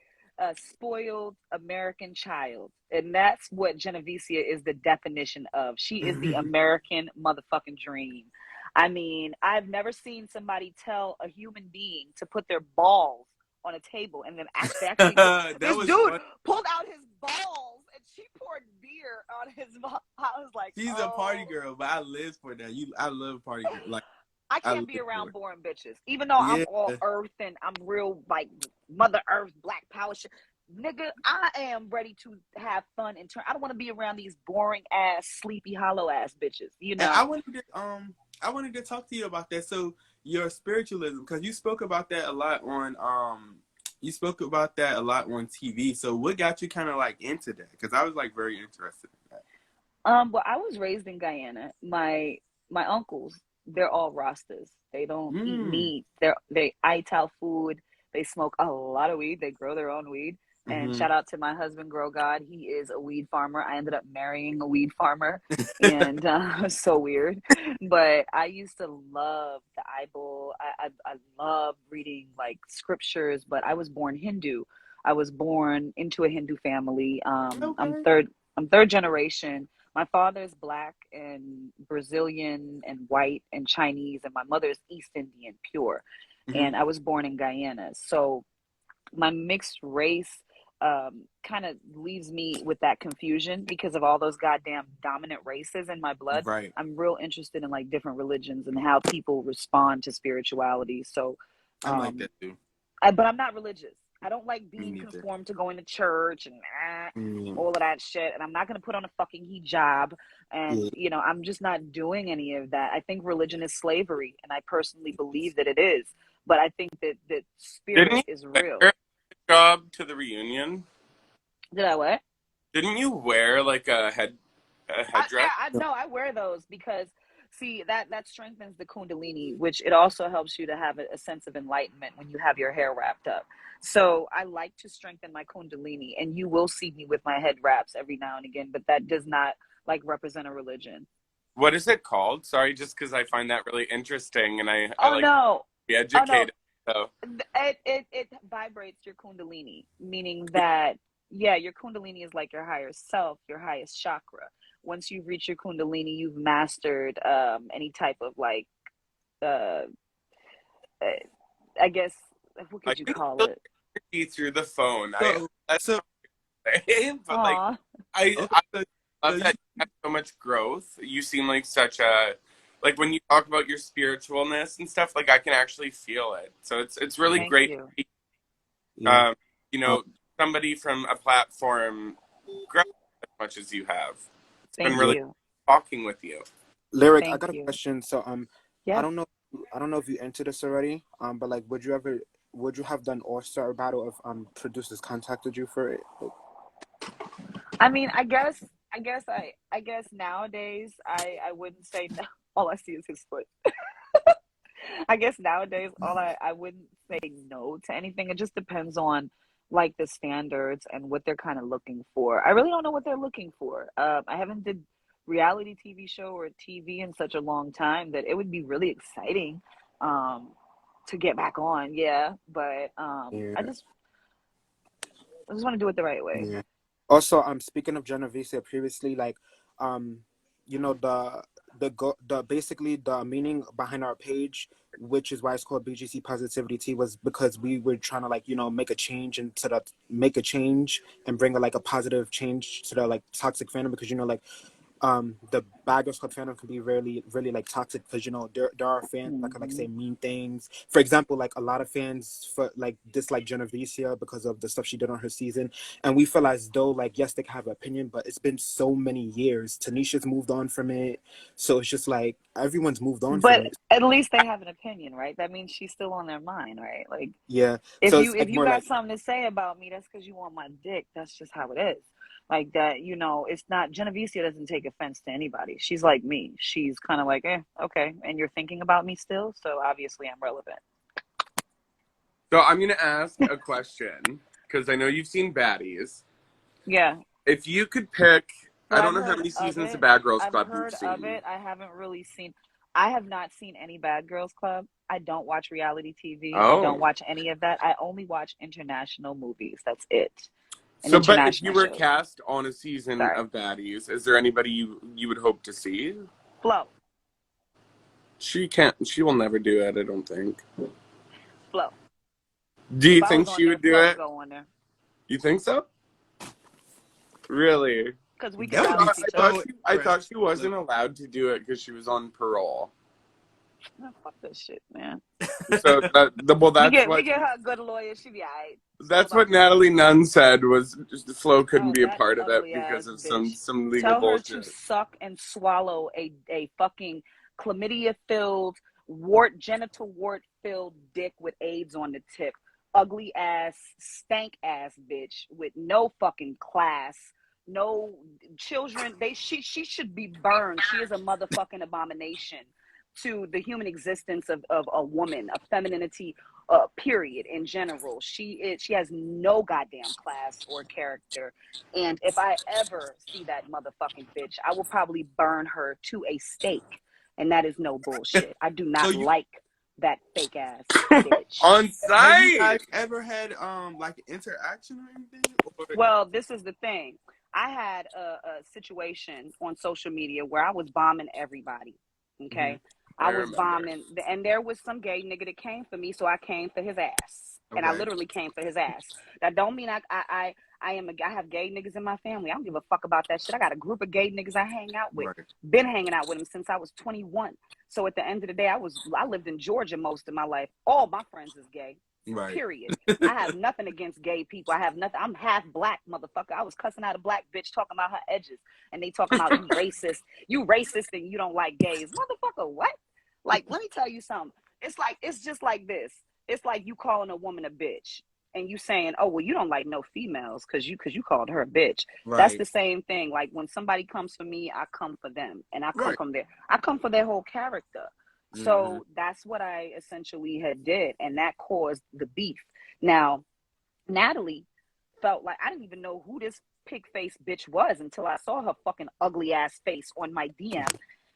spoiled American child. And that's what Genevicia is the definition of. She is the American motherfucking dream. I mean, I've never seen somebody tell a human being to put their balls on a table and then actually this dude
fun.
pulled out his balls and she poured beer on his balls. I was like,
She's a party girl, but I live for that. I love party girl. Like
I
I
can't be
live for
around
it.
boring bitches. Even though I'm
Yeah.
all earth and I'm real like Mother Earth, Black Power shit. Nigga, I am ready to have fun and turn. I don't want to be around these boring ass, sleepy, hollow ass bitches. You
And
know.
I wanted to talk to you about that. So your spiritualism, because you spoke about that a lot on TV. So what got you kind of like into that? Because I was like very interested in that.
Well, I was raised in Guyana. My uncles, they're all Rastas. They don't eat meat. They ital food. They smoke a lot of weed. They grow their own weed. And shout out to my husband, Grow God. He is a weed farmer. I ended up marrying a weed farmer, and so weird. But I used to love the Bible. I love reading like scriptures. But I was born Hindu. I was born into a Hindu family.
Okay.
I'm third generation. My father is Black and Brazilian and white and Chinese, and my mother is East Indian, pure. And I was born in Guyana. So my mixed race kind of leaves me with that confusion because of all those goddamn dominant races in my blood.
Right.
I'm real interested in like different religions and how people respond to spirituality. So,
I'm like that too.
but I'm not religious. I don't like
Me
being
neither.
conformed to going to church and all of that shit. And I'm not going to put on a fucking hijab. And, you know, I'm just not doing any of that. I think religion is slavery. And I personally believe that it is. But I think that spirit is real.
Wear a job to the reunion?
Did I what?
Didn't you wear like a headdress?
No, I wear those because see that strengthens the kundalini, which it also helps you to have a sense of enlightenment when you have your hair wrapped up. So I like to strengthen my kundalini, and you will see me with my head wraps every now and again, but that does not like represent a religion.
What is it called? Sorry, just because I find that really interesting, and I like
No.
to be educated. So
It vibrates your kundalini, meaning that your kundalini is like your higher self, your highest chakra. Once you reach your kundalini, you've mastered any type of like I guess what could you call it?
Through the phone. That's
So
but like I love that you have so much growth. You seem like such a like when you talk about your spiritualness and stuff, like I can actually feel it. So it's really
Thank
great.
you.
You know, somebody from a platform grow as much as you have. It's
Thank
been really
you.
talking with you.
Lyric,
Thank
I got a
you.
question. So
Yeah.
I don't know if you entered this already. But like would you have done All-Star battle if producers contacted you for it?
I mean, I guess nowadays I wouldn't say no. All I see is his foot. I guess nowadays I wouldn't say no to anything. It just depends on like the standards and what they're kind of looking for. I really don't know what they're looking for. I haven't did reality TV show or TV in such a long time that it would be really exciting to get back on. Yeah, but I just want to do it the right way.
Yeah. Also, speaking of Genovese previously, like, you know, the basically the meaning behind our page, which is why it's called BGC Positivity, was because we were trying to, like, you know, make a change and bring a positive change to the like toxic fandom, because, you know, like, the Bad Girls Club fandom can be really like toxic, because, you know, there are fans that can like say mean things. For example, like, a lot of fans for like dislike Genovese because of the stuff she did on her season, and we feel as though, like, yes, they can have an opinion, but it's been so many years. Tanisha's moved on from it, so it's just like everyone's moved on from
But
it.
at least they have an opinion, right? That means she's still on their mind, right? Like,
Yeah,
if
so
you
it's
if
like
you
more
got
like,
something to say about me, that's because you want my dick. That's just how it is. Like that, you know, it's not Genovese doesn't take offense to anybody. She's like me. She's kind of like, okay, and you're thinking about me still, so obviously I'm relevant.
So I'm gonna ask a question because I know you've seen Baddies.
Yeah.
If you could pick,
So
I
I've
don't know how
heard
many
of
seasons of
it.
Bad Girls
I've
Club you've
heard of
seen.
it. I haven't really seen. I have not seen any Bad Girls Club. I don't watch reality TV. I don't
Oh.
watch any of that. I only watch international movies. That's it. And
So, but if you
international
were
shows.
cast on a season
Sorry.
of Baddies, is there anybody you would hope to see?
Flo.
She can't. She will never do it. I don't think.
Flo.
Do
If
you
I was
think
on
she
there,
would do
Flo would
it?
go on there.
You think so? Really?
Because we can
That would be
balance
I
each
thought
other.
so
I thought she
interesting.
wasn't allowed to do it because she was on parole.
No, fuck this shit, man.
So
We
that's
get
what
her a good lawyer. She be alright. It's all
that's
about
what
the money.
Natalie Nunn said was just Flo couldn't
Oh,
be a
that
part of it
ugly
because
ass
of
bitch.
some legal
Tell her to
bullshit.
suck and swallow a fucking chlamydia filled, genital wart filled dick with AIDS on the tip. Ugly ass, stank ass bitch with no fucking class, no children. She should be burned. She is a motherfucking abomination to the human existence of a woman, of femininity, period, in general. She has no goddamn class or character. And if I ever see that motherfucking bitch, I will probably burn her to a stake. And that is no bullshit. I do
So
not
you
like that fake ass bitch.
On
have you
site.
guys ever had like interaction or anything? Or
Well, this is the thing. I had a situation on social media where I was bombing everybody.
Mhm.
Okay.
I
I was
remember.
bombing, and there was some gay nigga that came for me, so I came for his ass. And I
Okay.
literally came for his ass. That don't mean I have gay niggas in my family. I don't give a fuck about that shit. I got a group of gay niggas I hang out with.
Right.
Been hanging out with them since I was 21. So at the end of the day, I lived in Georgia most of my life. All my friends is gay.
Right.
Period. I have nothing against gay people. I have nothing. I'm half black, motherfucker. I was cussing out a black bitch talking about her edges, and they talking about you racist, and you don't like gays, motherfucker. What? Like, let me tell you something. It's just like this. It's like you calling a woman a bitch, and you saying, oh well, you don't like no females because you called her a bitch. That's
Right.
the same thing. Like when somebody comes for me, I come for them, and I
Right.
come for their whole character.
Mhm.
So that's what I essentially had did, and that caused the beef. Now, Natalie felt like I didn't even know who this pig face bitch was until I saw her fucking ugly ass face on my DM.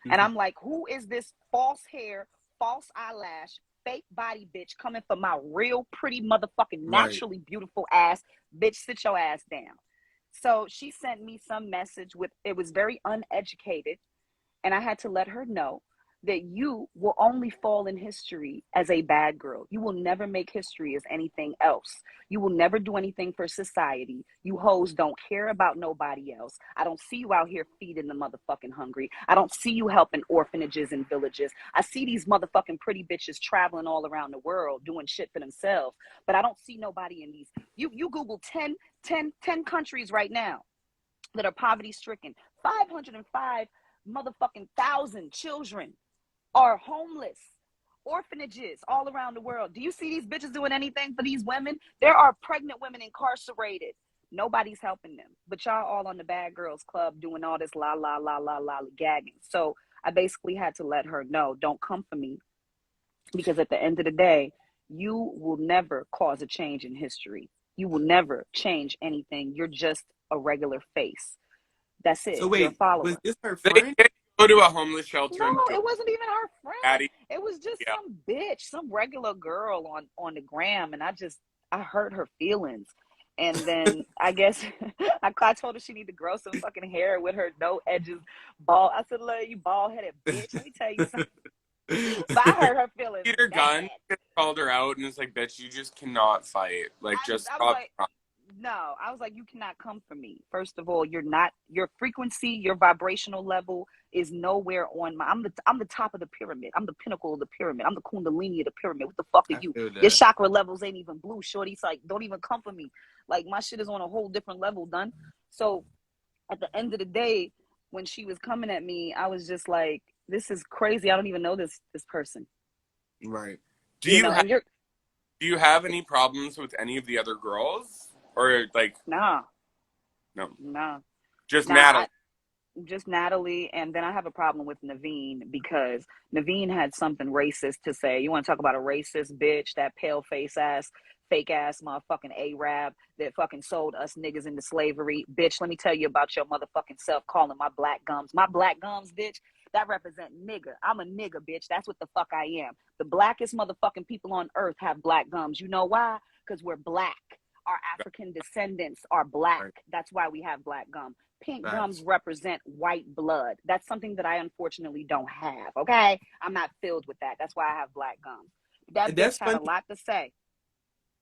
And
Mhm.
I'm like, who is this false hair, false eyelash, fake body bitch coming for my real pretty motherfucking
Right.
naturally beautiful ass? Bitch, sit your ass down. So she sent me some message with it was very uneducated, and I had to let her know that you will only fall in history as a bad girl. You will never make history as anything else. You will never do anything for society. You hoes don't care about nobody else. I don't see you out here feeding the motherfucking hungry. I don't see you helping orphanages and villages. I see these motherfucking pretty bitches traveling all around the world doing shit for themselves. But I don't see nobody in these. You Google 10 countries right now that are poverty stricken. 505 motherfucking thousand children are homeless. Orphanages all around the world. Do you see these bitches doing anything for these women? There are pregnant women incarcerated. Nobody's helping them. But y'all all on the Bad Girls Club doing all this la la la la la gagging. So I basically had to let her know, don't come for me. Because at the end of the day, you will never cause a change in history. You will never change anything. You're just a regular face. That's
So
it. You're a
wait, was
follower.
this her
They
friend?
did go to a homeless shelter
No,
and do
it wasn't even her friend.
Baddies.
It was just
Yeah.
some bitch, some regular girl on the gram, and I hurt her feelings. And then I guess I told her she need to grow some fucking hair with her no edges, bald. I said, "Look, you bald headed bitch. Let me tell you something." But I hurt her feelings
Peter
bad.
Gunn called her out and was like, "Bitch, you just cannot fight. Like, just
I was
stop."
like, no, I was like, you cannot come for me. First of all, you're not, your frequency, your vibrational level is nowhere on my, I'm the top of the pyramid. I'm the pinnacle of the pyramid. I'm the kundalini of the pyramid. What the fuck are
I
you?
feel
Your
that.
chakra levels ain't even blue, shorty. It's like, don't even come for me. Like, my shit is on a whole different level, done. So at the end of the day, when she was coming at me, I was just like, this is crazy. I don't even know this person.
Right.
Do you
And you're,
do you have any problems with any of the other girls, or like
nah,
no,
nah,
just
nah.
Natalie?
Just Natalie, and then I have a problem with Neveen because Neveen had something racist to say. You want to talk about a racist bitch, that pale face ass, fake ass motherfucking Arab that fucking sold us niggas into slavery. Bitch, let me tell you about your motherfucking self calling my black gums. My black gums, bitch, that represent nigga. I'm a nigga, bitch. That's what the fuck I am. The blackest motherfucking people on earth have black gums. You know why? Because we're black. Our African descendants are black.
Right.
That's why we have black gum. Pink
Facts.
gums represent white blood. That's something that I unfortunately don't have. Okay, I'm not filled with that. That's why I have black gums. That
And
bitch
that's
had
funny.
a lot to say.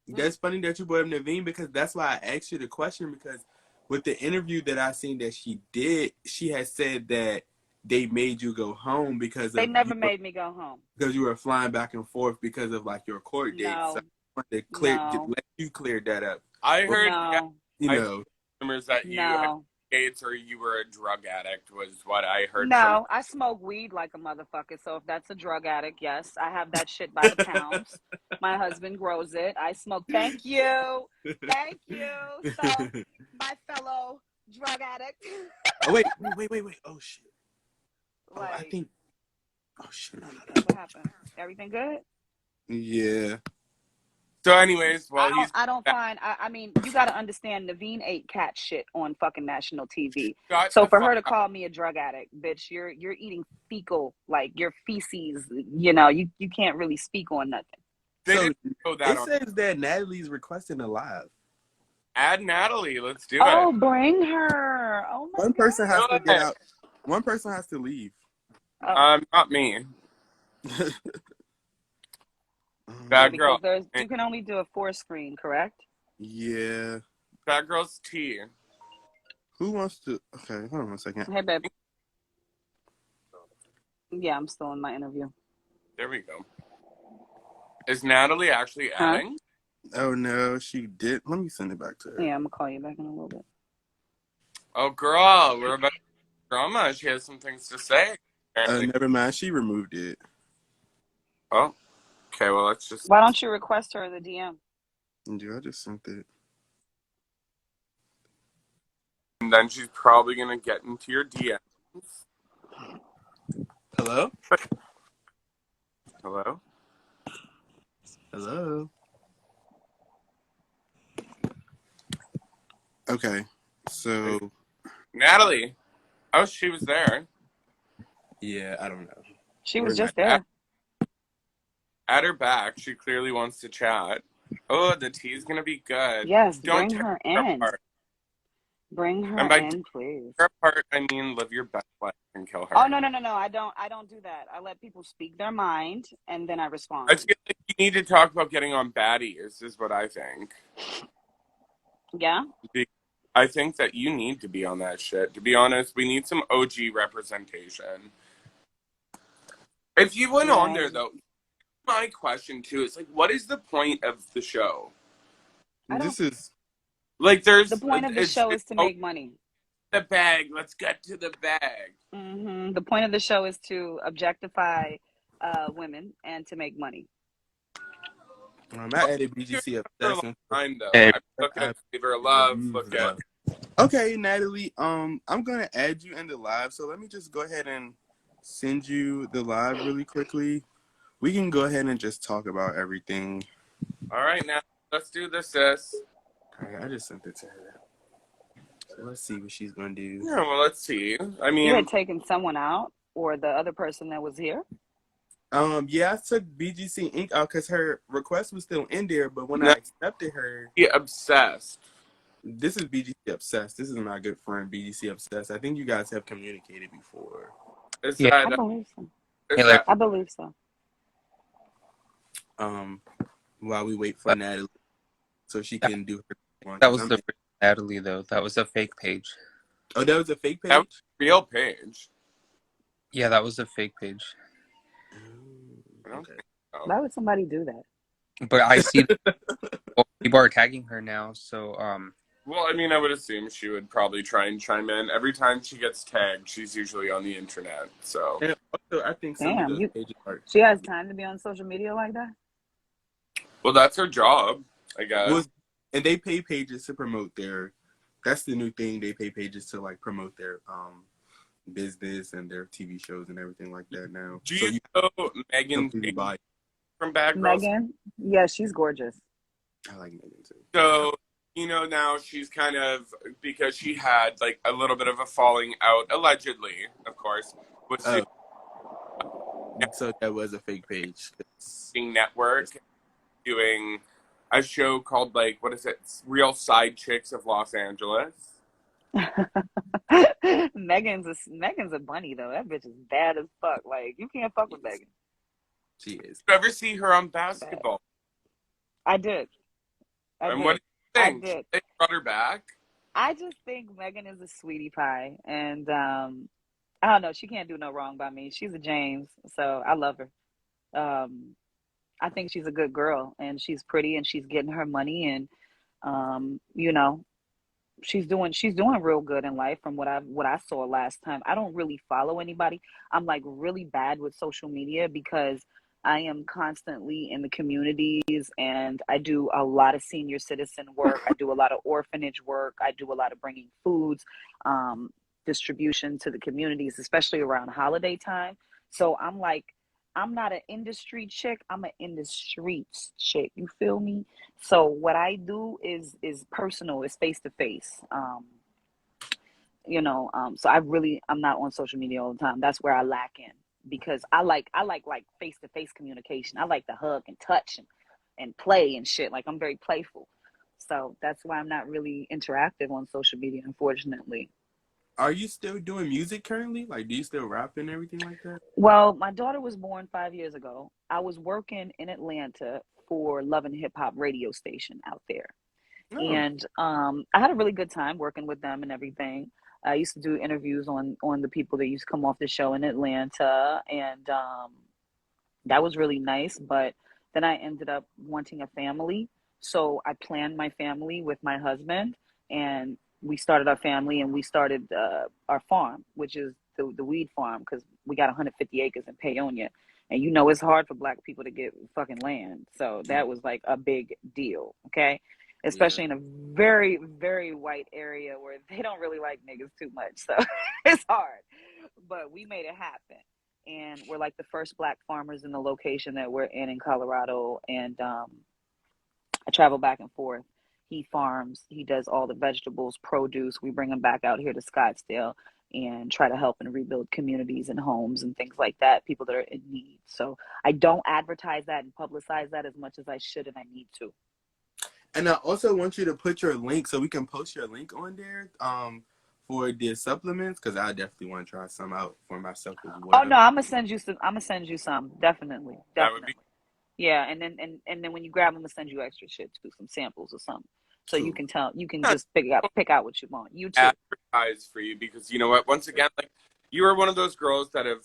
That's funny that you brought up Neveen, because that's why I asked you the question, because with the interview that I seen that she did, she had said that they made you go home because
They
of
never made me go home.
because you were flying back and forth because of like your court date. So
No,
I wanted to
no,
let you clear that up.
I
Well,
heard, yeah,
no,
you
I
know,
rumors that you had
no.
AIDS or you were a drug addict was what I heard from.
No, I smoke weed like a motherfucker. So if that's a drug addict, yes, I have that shit by the pounds. My husband grows it. I smoke. Thank you. Thank you. So, my fellow drug addict.
oh wait. Oh shit. Oh, I
Like,
think. Oh shit. No.
what happened? Everything good?
Yeah.
So, anyways, well, he's
I don't find, I mean, you got to understand, Neveen ate cat shit on fucking national TV.
got
So
the
for
fuck
her to
out.
call me a drug addict, bitch, you're eating fecal, like your feces, you know, you can't really speak on nothing.
They
So
didn't show that
it
on.
says that Natalie's requesting a live.
Add Natalie. Let's do
Oh,
it.
bring her. Oh my
One person has
Do
to get
it.
out. One person has to leave.
God.
Not me.
Yeah,
Bad
because
girl.
you can only do a 4-screen, correct?
Yeah.
Bad girl's tea.
Who wants to? Okay, hold on a second.
Hey, babe. Yeah, I'm still in my interview.
There we go. Is Natalie actually adding?
Oh no, she did. Let me send it back to her.
Yeah, I'm gonna call you back in a little bit.
Oh, girl, we're about to drama. She has some things to say. Apparently.
Never mind. She removed it.
Oh, okay. Well, let's just.
Why don't you request her in the DM?
Yeah, I just sent it.
And then she's probably gonna get into your DMs.
Hello.
Hello.
Hello. Okay, so
Natalie. Oh, she was there.
yeah, I don't know.
She was
We're
just
not-
there.
Add her back. She clearly wants to chat. Oh, the tea's gonna be good.
Yes,
Don't
bring
tear
her
her
in.
apart.
Bring her
And by
in, please.
tear her apart, I mean live your best life and kill her.
Oh no. I don't do that. I let people speak their mind and then I respond.
I feel like you need to talk about getting on baddies, is what I think.
Yeah?
I think that you need to be on that shit. To be honest, we need some OG representation. If you went on there, though, my question, too, is, like, what is the point of the show?
This is
Like, there's...
The point of the show is to make money.
The bag. Let's get to the bag.
Mm-hmm. The point of the show is to objectify women and to make money.
I added BGC obsession.
Time, though.
Hey,
I look at Flavor of Love. Look at...
Okay, Natalie. I'm gonna add you in the live. So let me just go ahead and send you the live really quickly. We can go ahead and just talk about everything.
All right, now let's do this, sis.
All right, I just sent it to her. So let's see what she's gonna do.
Yeah, well, let's see. I mean,
You had taken someone out or the other person that was here?
Yeah, I took BGC Inc. out because her request was still in there, but when I accepted her,
be obsessed.
This is BGC Obsessed. This is my good friend BGC Obsessed. I think you guys have communicated before.
Is
Yeah.
that
I believe so.
is
Hey, Larry.
that
I believe so.
While we wait for Natalie so she can do her one.
That was the real Natalie, though. That was a fake page.
Oh, that was a fake
that was
page?
a real page?
Yeah, that was a fake page.
I don't
Okay.
think so.
Why would somebody do that?
But I see people are tagging her now, so
Well, I mean, I would assume she would probably try and chime in. Every time she gets tagged, she's usually on the internet. So,
And also, I think some of
Damn,
those pages are.
she has time to be on social media like that?
well, that's her job, I guess.
Well, and they pay pages to promote their. That's the new thing. They pay pages to like promote their business and their TV shows and everything like that now.
Do
So
you
you
know Megan
completely buy.
from Bad Girls?
Megan? Yeah, she's gorgeous.
I like Megan too.
So, you know, now she's kind of, because she had like a little bit of a falling out, allegedly, of course, with
Oh, so that was a fake page.
Suing Network doing a show called, like, what is it? Real Side Chicks of Los Angeles.
Megan's a bunny though. That bitch is bad as fuck. Like you can't fuck with Megan.
She is.
Did you ever see her on basketball?
I did.
And what do you think?
I did.
They brought her back?
I just think Megan is a sweetie pie, and I don't know. She can't do no wrong by me. She's a James, so I love her. I think she's a good girl, and she's pretty, and she's getting her money, and you know, she's doing real good in life from what I saw last time. I don't really follow anybody. I'm like really bad with social media because I am constantly in the communities and I do a lot of senior citizen work. I do a lot of orphanage work. I do a lot of bringing foods, distribution to the communities, especially around holiday time. So I'm like, I'm not an industry chick. I'm an in the streets chick. You feel me? So what I do is personal. It's face to face. So I'm not on social media all the time. That's where I lack in because I like face to face communication. I like to hug and touch and play and shit. Like I'm very playful. So that's why I'm not really interactive on social media, unfortunately.
Are you still doing music currently? Like, do you still rap and everything like that?
Well, my daughter was born 5 years ago. I was working in Atlanta for Love and Hip Hop radio station out there.
No.
And I had a really good time working with them and everything. I used to do interviews on the people that used to come off the show in Atlanta, and that was really nice. But then I ended up wanting a family, so I planned my family with my husband, and we started our family, and we started our farm, which is the weed farm, because we got 150 acres in Paonia, and you know it's hard for Black people to get fucking land, so that was like a big deal, okay? Especially in a very, very white area where they don't really like niggas too much. So it's hard. But we made it happen. And we're like the first Black farmers in the location that we're in Colorado. And I travel back and forth. He farms. He does all the vegetables, produce. We bring them back out here to Scottsdale and try to help and rebuild communities and homes and things like that, people that are in need. So I don't advertise that and publicize that as much as I should and I need to.
And I also want you to put your link so we can post your link on there for the supplements because I definitely want to try some out for myself as well.
Oh no, I'm gonna send you some. Definitely.
That would be.
Yeah, and then when you grab them, I'm gonna send you extra shit too, some samples or something, so
Cool.
you can just pick out what you want. You too.
Advertise for you because you know what? Once again, like you are one of those girls that have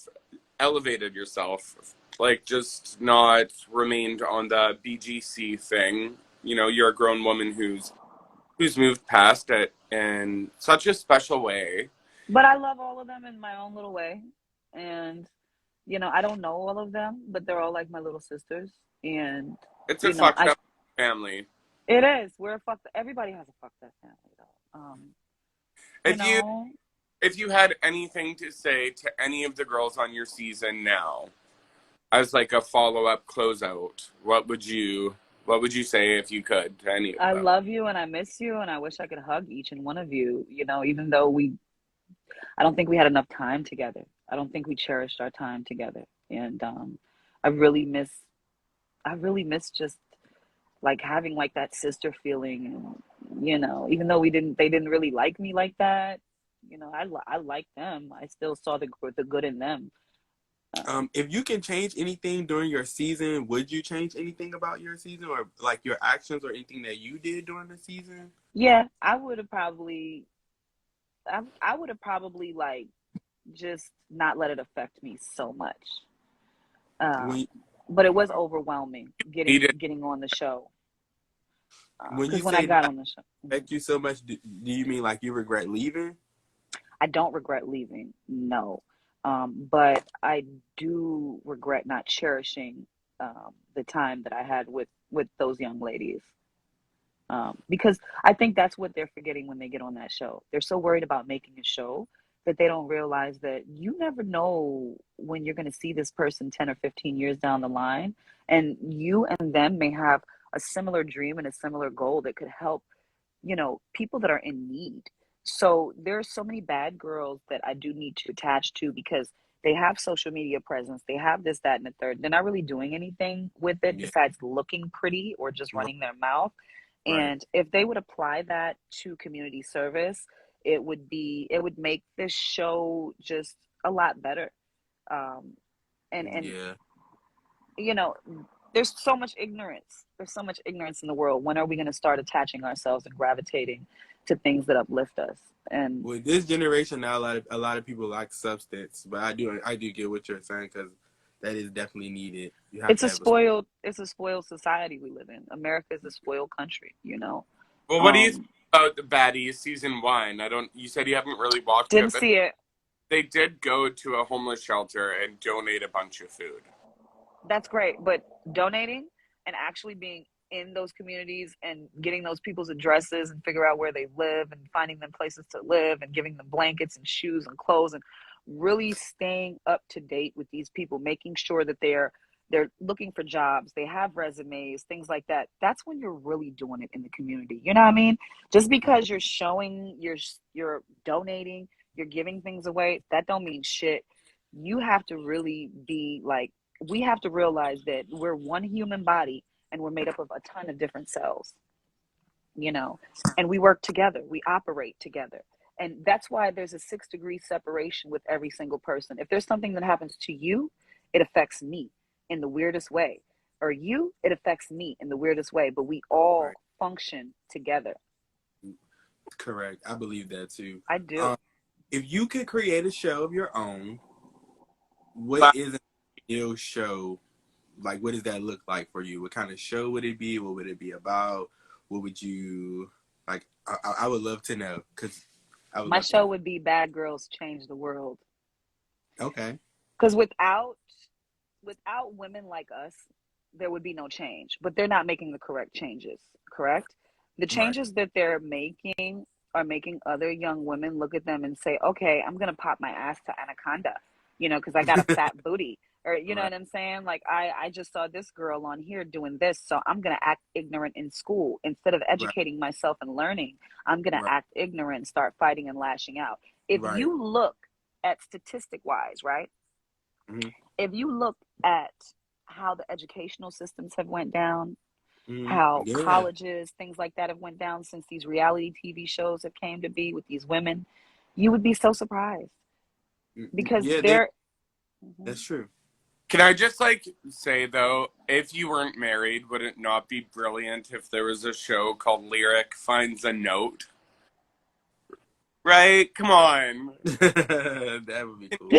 elevated yourself, like just not remained on the BGC thing. You know, you're a grown woman who's moved past it in such a special way.
But I love all of them in my own little way, and you know I don't know all of them, but they're all like my little sisters, and
It's a fucked up family.
It is. We're a fucked. Everybody has a fucked up family, though.
If you had anything to say to any of the girls on your season now, as like a follow-up closeout, what would you say if you could to any of them?
I love you and I miss you and I wish I could hug each and one of you, even though I don't think we had enough time together. I don't think we cherished our time together. And I really miss just like having like that sister feeling, and even though they didn't really like me like that, I liked them. I still saw the good in them.
If you can change anything during your season, would you change anything about your season, or like your actions or anything that you did during the season?
Yeah, I would have probably like just not let it affect me so much.
When
But it was overwhelming
Need it.
getting on the show.
when you
Because when I
say
got
not
on the show,
affect you so much, do you mean like you regret leaving?
I don't regret leaving, no. But I do regret not cherishing the time that I had with those young ladies. Because I think that's what they're forgetting when they get on that show. They're so worried about making a show that they don't realize that you never know when you're going to see this person 10 or 15 years down the line. And you and them may have a similar dream and a similar goal that could help, people that are in need. So there are so many bad girls that I do need to attach to because they have social media presence. They have this, that, and the third. They're not really doing anything with it
Yeah.
besides looking pretty or just
Right.
running their mouth.
Right.
And if they would apply that to community service, it would make this show just a lot better. And
Yeah.
you know, there's so much ignorance. There's so much ignorance in the world. When are we going to start attaching ourselves and gravitating to things that uplift us? And
With this generation now, a lot of people like substance, but I do get what you're saying, because that is definitely needed. You have to have
it's a spoiled society we live in. America is a spoiled country,
Well, what do you think about the Baddies season 1? You said you haven't really watched
Didn't
it, but
see it.
they did go to a homeless shelter and donate a bunch of food.
That's great, but donating and actually being in those communities and getting those people's addresses and figure out where they live and finding them places to live and giving them blankets and shoes and clothes and really staying up to date with these people, making sure that they're looking for jobs, they have resumes, things like that. That's when you're really doing it in the community. You know what I mean? Just because you're showing, you're donating, you're giving things away, that don't mean shit. You have to really be like, we have to realize that we're one human body and we're made up of a ton of different cells, and we work together, we operate together. And that's why there's a 6-degree separation with every single person. If there's something that happens to you, it affects me in the weirdest way, or it affects me in the weirdest way, but we all
Right.
function together.
Correct. I believe that too.
I do.
If you could create a show of your own, what is an ideal show? Like, what does that look like for you? What kind of show would it be? What would it be about? What would you like? I would love to know, because
My show would be Bad Girls Change the World.
Okay.
Because without women like us, there would be no change. But they're not making the correct changes, correct? The changes that they're making are making other young women look at them and say, okay, I'm going to pop my ass to Anaconda, because I got a fat booty. Or, you know what I'm saying? Like, I just saw this girl on here doing this, so I'm going to act ignorant in school. Instead of educating myself and learning, I'm going to act ignorant and start fighting and lashing out. If you look at statistic-wise, right?
Mm-hmm.
If you look at how the educational systems have went down, how colleges, things like that have went down since these reality TV shows have came to be with these women, you would be so surprised. Because
that's true.
Can I just say though, if you weren't married, would it not be brilliant if there was a show called Lyric Finds a Note? Right? Come on.
That would be cool.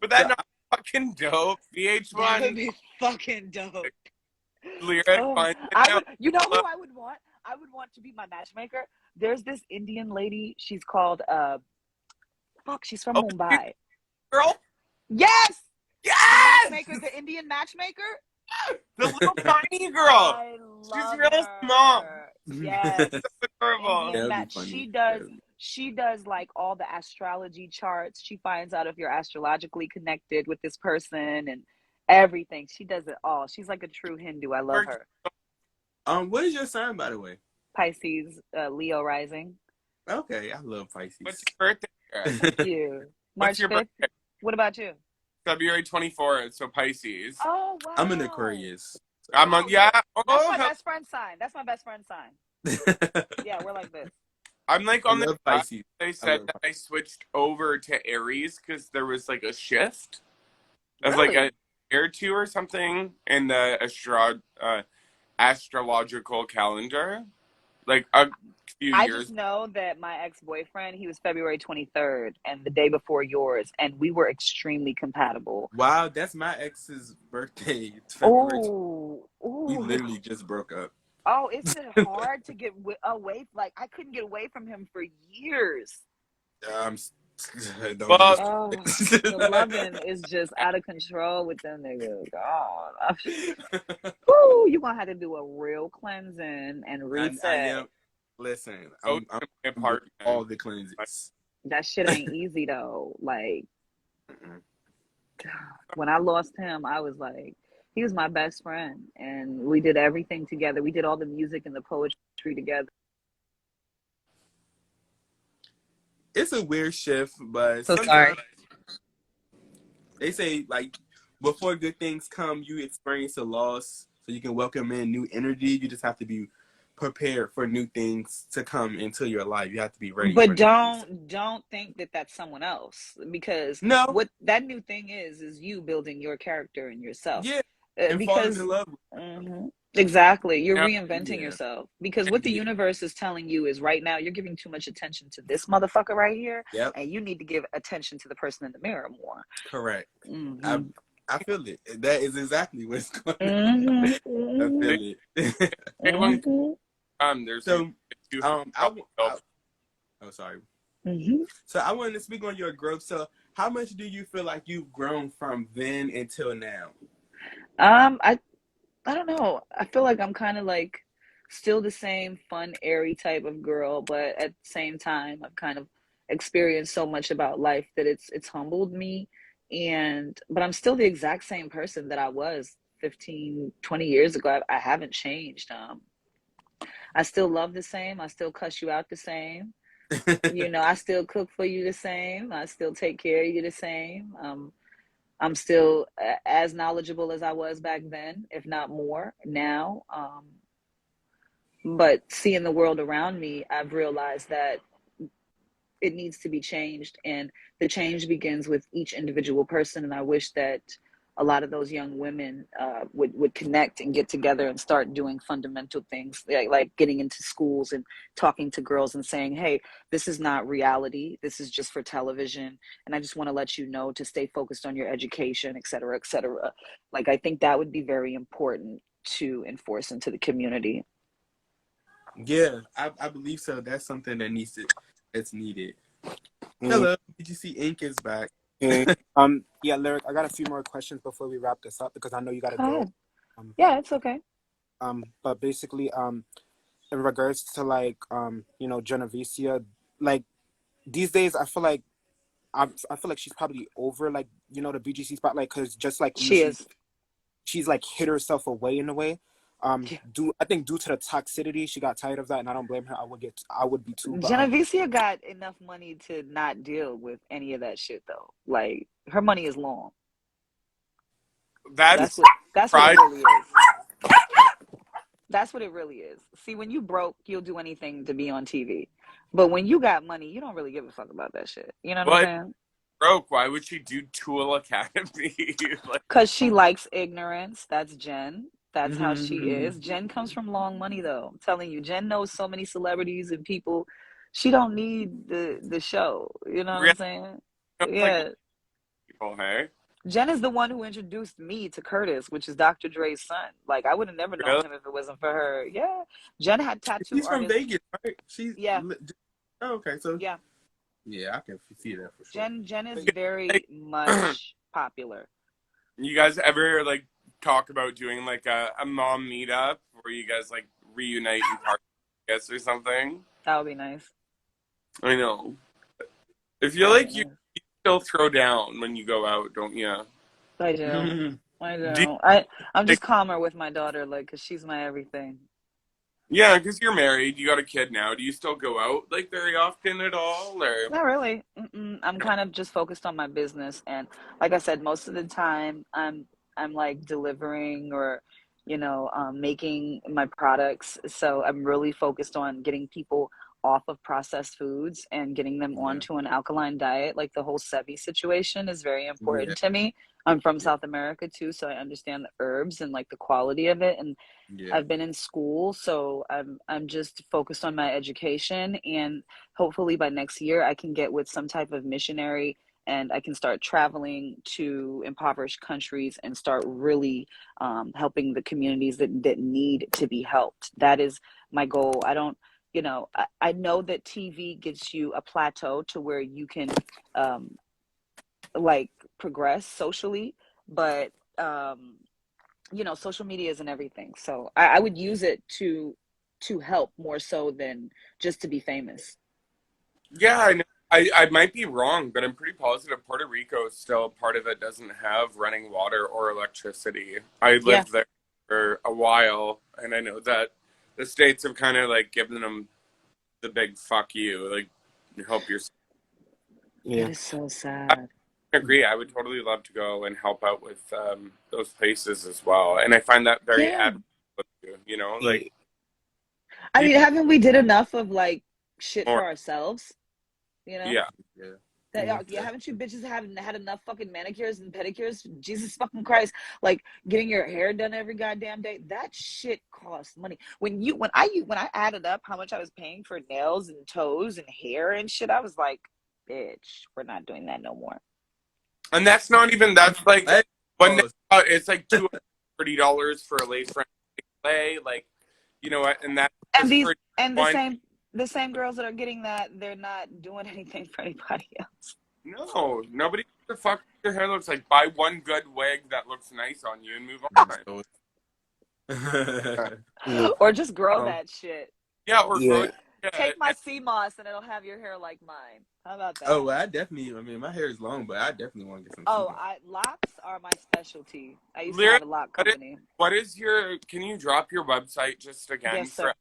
Would that not be fucking dope? VH1.
That would be fucking dope.
Lyric Finds a Note.
You know who I would want? I would want to be my matchmaker. There's this Indian lady. She's called she's from Mumbai.
Girl?
Yes!
Yes!
The matchmaker, the Indian matchmaker?
The little tiny girl.
I love
She's real
her.
small.
Yes.
Adorable.
She does like all the astrology charts. She finds out if you're astrologically connected with this person and everything. She does it all. She's like a true Hindu. I love her.
What is your sign, by the way?
Pisces, Leo rising.
Okay, I love Pisces.
What's your birthday?
Thank you. March 5th. Birthday? What about you?
February 24th, so Pisces.
Oh, wow.
I'm an Aquarius.
I'm on. Yeah.
That's my
Oh,
best friend sign. That's my best friend sign. Yeah, we're like this.
I'm like
I
on the.
love Pisces.
They
I
said
love
that I switched over to Aries because there was like a shift of like
Really?
a year or two or something in the astrological calendar, like a few
I just
years.
know that my ex-boyfriend, he was February 23rd and the day before yours, and we were extremely compatible.
Wow, that's my ex's birthday. It's February.
Oh,
We
oh,
literally just broke up.
oh! Isn't it hard to get away? Like I couldn't get away from him for years.
Um, don't get me
Well,
Oh, the
started.
loving is just out of control with them niggas. God, woo! You gonna have to do a real cleansing and
I
reset.
am. Listen,
go
I'm
to my
doing all
apartment.
the cleanses.
That shit ain't easy though. Like
Mm-mm.
when I lost him, I was like, he was my best friend, and we did everything together. We did all the music and the poetry together.
It's a weird shift, but
So sorry.
sometimes they say like before good things come, you experience a loss, so you can welcome in new energy. You just have to be prepared for new things to come into your life. You have to be ready for
But
new things.
don't think that that's someone else, because
No,
what that new thing is you building your character and yourself.
yeah, and falling in
Because
love.
exactly, you're
Yeah,
reinventing
Yeah,
yourself. Because what the
yeah,
universe is telling you is right now you're giving too much attention to this motherfucker right here,
yep,
and you need to give attention to the person in the mirror more.
correct. I
Hmm.
I feel it. That is exactly what's going on.
Hmm.
I
Hmm.
they
feel it.
say one
Hmm.
there's
So,
you
I oh sorry.
Hmm.
So I wanted to speak on your growth. So how much do you feel like you've grown from then until now?
I don't know. I feel like I'm kind of like still the same fun, airy type of girl, but at the same time, I've kind of experienced so much about life that it's humbled me. And but I'm still the exact same person that I was 15, 20 years ago. I haven't changed. I still love the same. I still cuss you out the same. You know, I still cook for you the same. I still take care of you the same. I'm still as knowledgeable as I was back then, if not more now. But seeing the world around me, I've realized that it needs to be changed, and the change begins with each individual person. And I wish that a lot of those young women would connect and get together and start doing fundamental things like getting into schools and talking to girls and saying, hey, this is not reality, this is just for television, and I just want to let you know to stay focused on your education, et cetera, et cetera. Like I think that would be very important to enforce into the community.
Yeah, I believe so. That's something that's needed.
Mm,
Hello, BGC Inc. is back.
okay. Yeah, Lyric, I got a few more questions before we wrap this up because I know you gotta
Go
go.
ahead.
Um,
Yeah, it's okay.
but basically, in regards to like, Genevicia, like these days, I feel like she's probably over like the BGC spotlight because just like you,
She is.
she's like hid herself away in a way.
Yeah.
I think due to the toxicity, she got tired of that, and I don't blame her. I would be too, but
Genevicia got enough money to not deal with any of that shit though. Like her money is long.
that's
That's what it
pride.
really is. That's what it really is. See, when you broke, you'll do anything to be on TV. But when you got money, you don't really give a fuck about that shit. You know what I'm
But
saying?
broke. Why would she do Tool Academy? Like,
Cause she likes ignorance. That's Jen. That's how she
Mhm.
is. Jen comes from long money though. I'm telling you, Jen knows so many celebrities and people. She don't need the show. You know what I'm
really,
saying?
like
Yeah.
people, hey?
Jen is the one who introduced me to Curtis, which is Dr. Dre's son. Like I would have never known
Really?
him if it wasn't for her. Yeah. Jen had tattoo
She's from
artists.
Vegas, right? She's
Yeah.
oh, okay. So
Yeah.
yeah, I can see that for sure.
Jen is
Like,
very much popular.
you guys ever like talk about doing like a mom meetup where you guys like reunite and party, I guess, or something?
That would be nice.
I know. I feel
That would be
like you
nice.
still throw down when you go out, don't you?
I do. I
Do you,
do. I'm
like,
just calmer with my daughter, like, cause she's my everything.
yeah, because you're married, you got a kid now. Do you still go out like very often at all, or
Not really. I'm kind of just focused on my business, and like I said, most of the time I'm like delivering or making my products. So I'm really focused on getting people off of processed foods and getting them
Yeah.
onto an alkaline diet. Like the whole Sevi situation is very
Yeah.
important to me. I'm from
Yeah.
South America too, so I understand the herbs and like the quality of it. And
Yeah.
I've been in school, so I'm just focused on my education, and hopefully by next year I can get with some type of missionary and I can start traveling to impoverished countries and start really helping the communities that need to be helped. That is my goal. I don't, I know that TV gets you a plateau to where you can um, like progress socially, but social media isn't everything. So I would use it to help more so than just to be famous.
Yeah, I know. I might be wrong, but I'm pretty positive Puerto Rico is still part of it doesn't have running water or electricity. I
Yeah,
lived there for a while, and I know that the states have kind of like given them the big fuck you, like help yourself.
that
Yeah.
is so
I
sad.
agree. I would totally love to go and help out with those places as well, and I find that very
Yeah.
admirable of you. You know,
Yeah.
like
I
you
mean, haven't we did enough of like shit
more.
for ourselves? You know?
Yeah.
Yeah.
That
Yeah.
yeah, haven't you bitches haven't had enough fucking manicures and pedicures? Jesus fucking Christ. Like getting your hair done every goddamn day. That shit costs money. When I added up how much I was paying for nails and toes and hair and shit, I was like, bitch, we're not doing that no more.
And that's not even that's like
Hey,
when
oh,
it's like $230 for a lace front lay, like you know what, and that's
And
just
these
for
and
one.
the same girls that are getting that, they're not doing anything for anybody else.
No, nobody gives a fuck what your hair looks like. Buy one good wig that looks nice on you and move on.
so-
Yeah.
Or just grow
um,
that shit.
Yeah, or grow
Yeah.
your
Take
shit.
my sea moss and it'll have your hair like mine. How about
oh,
that?
well, I mean, my hair is long, but I definitely want to get some
Oh,
seafoam.
locks are my specialty. I used to
Lyric,
have a lock
what is,
company.
what is your? Can you drop your website just again
Yes,
for?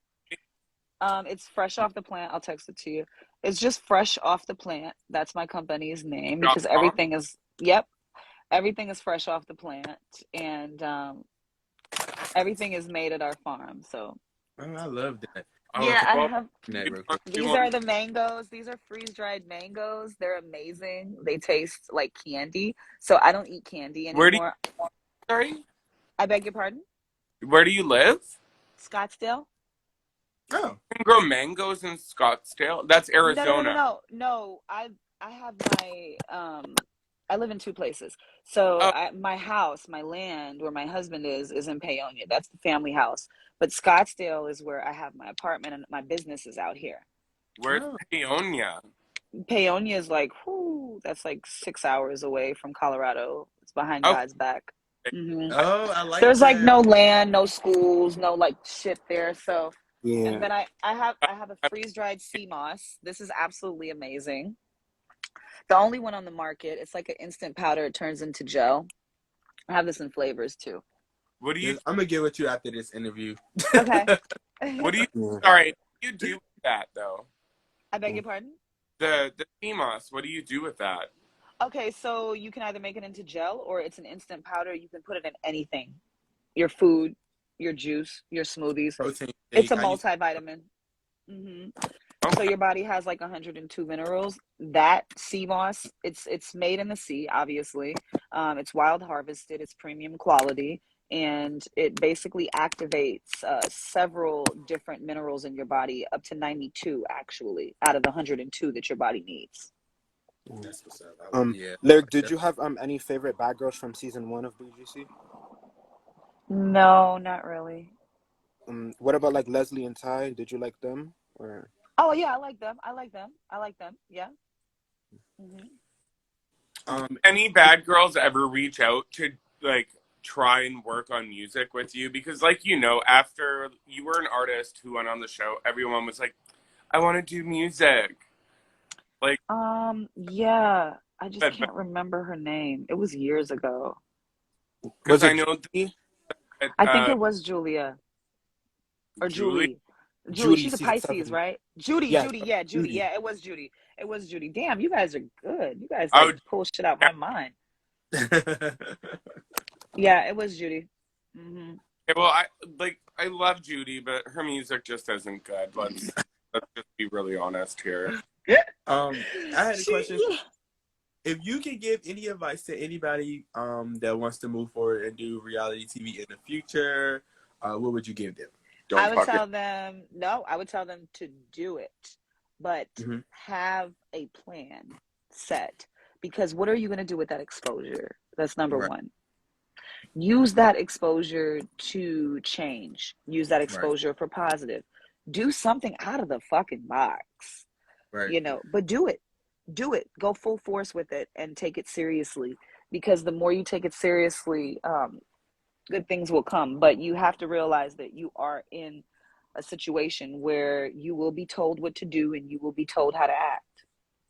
sir. It's fresh off the plant. I'll text it to you. It's just fresh off the plant. That's my company's name because
.com?
everything is fresh off the plant, and everything is made at our farm. So
Oh, I love that.
Oh,
yeah, I
well,
have.
That real quick.
you
These are
want-
the mangoes. These are freeze dried mangoes. They're amazing. They taste like candy. So I don't eat candy
where do you?
anymore.
Sorry,
I beg your pardon?
where do you live?
Scottsdale?
Oh,
You can grow mangoes in Scottsdale. That's
No, no, no, no,
Arizona.
no. No, I have my I live in two places. So
Oh,
my house, my land where my husband is in Paonia. That's the family house. But Scottsdale is where I have my apartment and my business is out here.
where's
oh,
Paonia?
Paonia is like, whoo, that's like 6 hours away from Colorado. It's behind
Okay.
God's back. Hmm.
oh, I like
There's like
that.
no land, no schools, no like shit there. So, and
Yeah.
then I have a freeze dried sea moss. This is absolutely amazing. The only one on the market. It's like an instant powder. It turns into gel. I have this in flavors too.
What do you?
I'm gonna get with you after this interview.
Okay.
What do you?
Yeah.
Sorry, what do you do with that though?
I beg your pardon?
The CMOS. What do you do with that?
Okay, so you can either make it into gel or it's an instant powder. You can put it in anything. Your food, your juice, your smoothies.
Protein
It's
shake.
a
I used
multivitamin. Hmm. So
Okay.
your body has like 102 minerals. That sea moss, it's made in the sea, obviously. It's wild harvested. It's premium quality, and it basically activates several different minerals in your body, up to 92 actually, out of the 102 that your body needs.
that's what's up.
Um,
Yeah.
Lyric, did you have any favorite bad girls from season one of BGC?
No, not really.
What about like Leslie and Ty? Did you like them? Or
Oh yeah, I like them. I like them. I like them. Yeah. Hmm.
Any bad girls ever reach out to like try and work on music with you? Because like after you were an artist who went on the show, everyone was like, "I want to do music." Like,
Yeah. I just
but
can't remember her name. It was years ago.
because
was
I
it
know
Judy?
that
I think it was Julia or
Julie.
Julie. Julie,
Judy
she's a
season
Pisces,
7.
right? Judy,
Yeah,
Judy, yeah, Judy.
Judy.
Yeah, it was Judy. It was Judy. Damn, you guys are good. You guys
Oh,
like pull shit out
yeah,
my mind. Yeah, it was Judy. Hmm.
well, I love Judy, but her music just isn't good. Let's just be really honest here.
I had a question. If you could give any advice to anybody that wants to move forward and do reality TV in the future, what would you give them?
I would tell them, no, I would tell them to do it, but have a plan set. Because what are you going to do with that exposure? That's number one. Use that exposure to change. Use that exposure for positive. Do something out of the fucking box. You know, but do it. Do it. Go full force with it and take it seriously. Because the more you take it seriously, good things will come. But you have to realize that you are in a situation where you will be told what to do and you will be told how to act.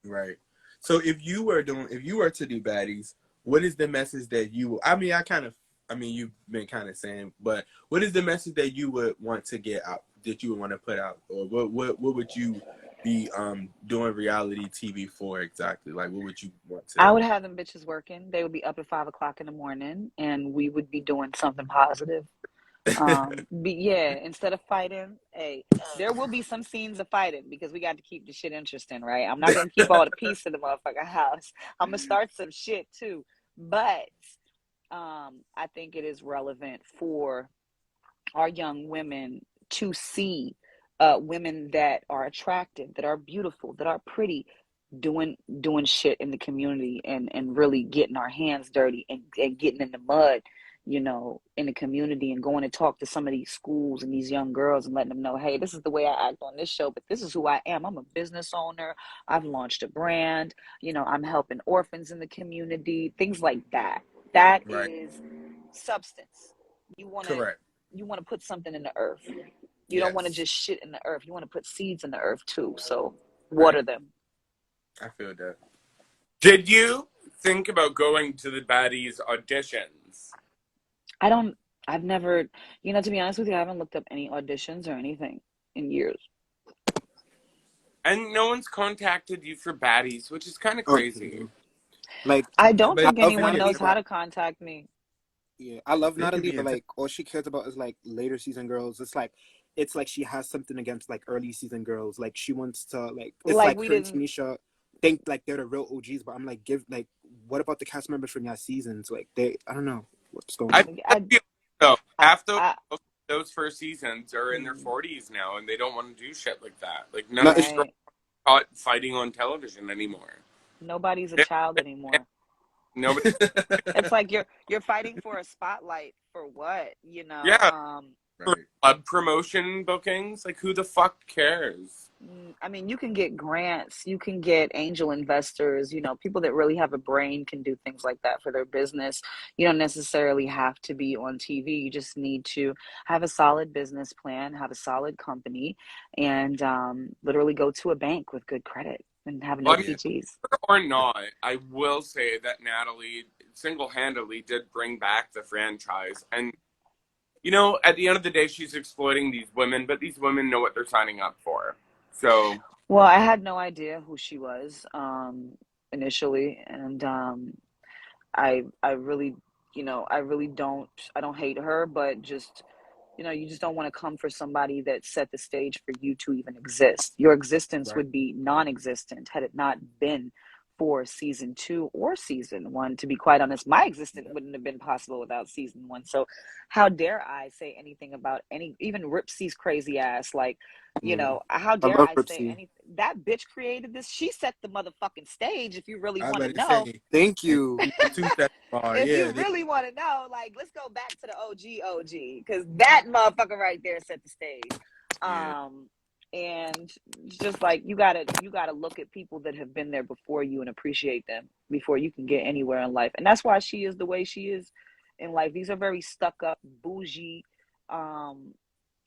Right. So if you were to do baddies, what is the message that you? I mean, you've been kind of saying, but what is the message that you would want to get out? That you would want to put out, or what would you be doing reality TV for exactly? Like, what would you want to?
I would have them bitches working. They would be up at 5 o'clock in the morning, and we would be doing something positive. Instead of fighting, there will be some scenes of fighting because we got to keep the shit interesting, right? I'm not gonna keep all the peace in the motherfucking house. I'm gonna start some shit too, but I think it is relevant for our young women to see women that are attractive, that are beautiful, that are pretty, doing shit in the community and really getting our hands dirty and getting in the mud, you know, in the community, and going to talk to some of these schools and these young girls and letting them know, hey, this is the way I act on this show, but this is who I am. I'm a business owner. I've launched a brand. You know, I'm helping orphans in the community, things like that. That is substance. You want to put something in the earth. You don't want to just shit in the earth. You want to put seeds in the earth too. So water them.
I feel that.
Did you think about going to the baddies auditions?
I've never, you know, to be honest with you, I haven't looked up any auditions or anything in years.
And no one's contacted you for baddies, which is kind of crazy.
Like,
I don't think anyone knows how to contact me.
Yeah, I love Natalie, but like all she cares about is like later season girls. It's like she has something against like early season girls. Like she wants to like it's like her and Tanisha think like they're the real OGs, but I'm like, what about the cast members from your seasons? Like I don't know what's going on.
After those first seasons are in their 40s now, and they don't want to do shit like that. Like none of these girls are caught fighting on television anymore.
Nobody's a child anymore.
Nobody.
It's like you're fighting for a spotlight for what, you know?
Yeah. For club promotion bookings, like who the fuck cares?
I mean, you can get grants, you can get angel investors, you know, people that really have a brain can do things like that for their business. You don't necessarily have to be on TV. You just need to have a solid business plan, have a solid company, and literally go to a bank with good credit and have no PGs.
Or not, I will say that Natalie single-handedly did bring back the franchise. And, you know, at the end of the day, she's exploiting these women, but these women know what they're signing up for. So,
well, I had no idea who she was initially, and I really, you know, I don't hate her, but just, you know, you just don't want to come for somebody that set the stage for you to even exist. Your existence would be non-existent had it not been for season 2 or season 1. To be quite honest, my existence wouldn't have been possible without season 1. So how dare I say anything about even Ripsy's crazy ass, like, you know, how dare I say anything? That bitch created this. She set the motherfucking stage. If you really want to know.
Thank you.
If you really want to know, like, let's go back to the OG, because that motherfucker right there set the stage. And just like you gotta look at people that have been there before you and appreciate them before you can get anywhere in life. And that's why she is the way she is in life. These are very stuck up, bougie, all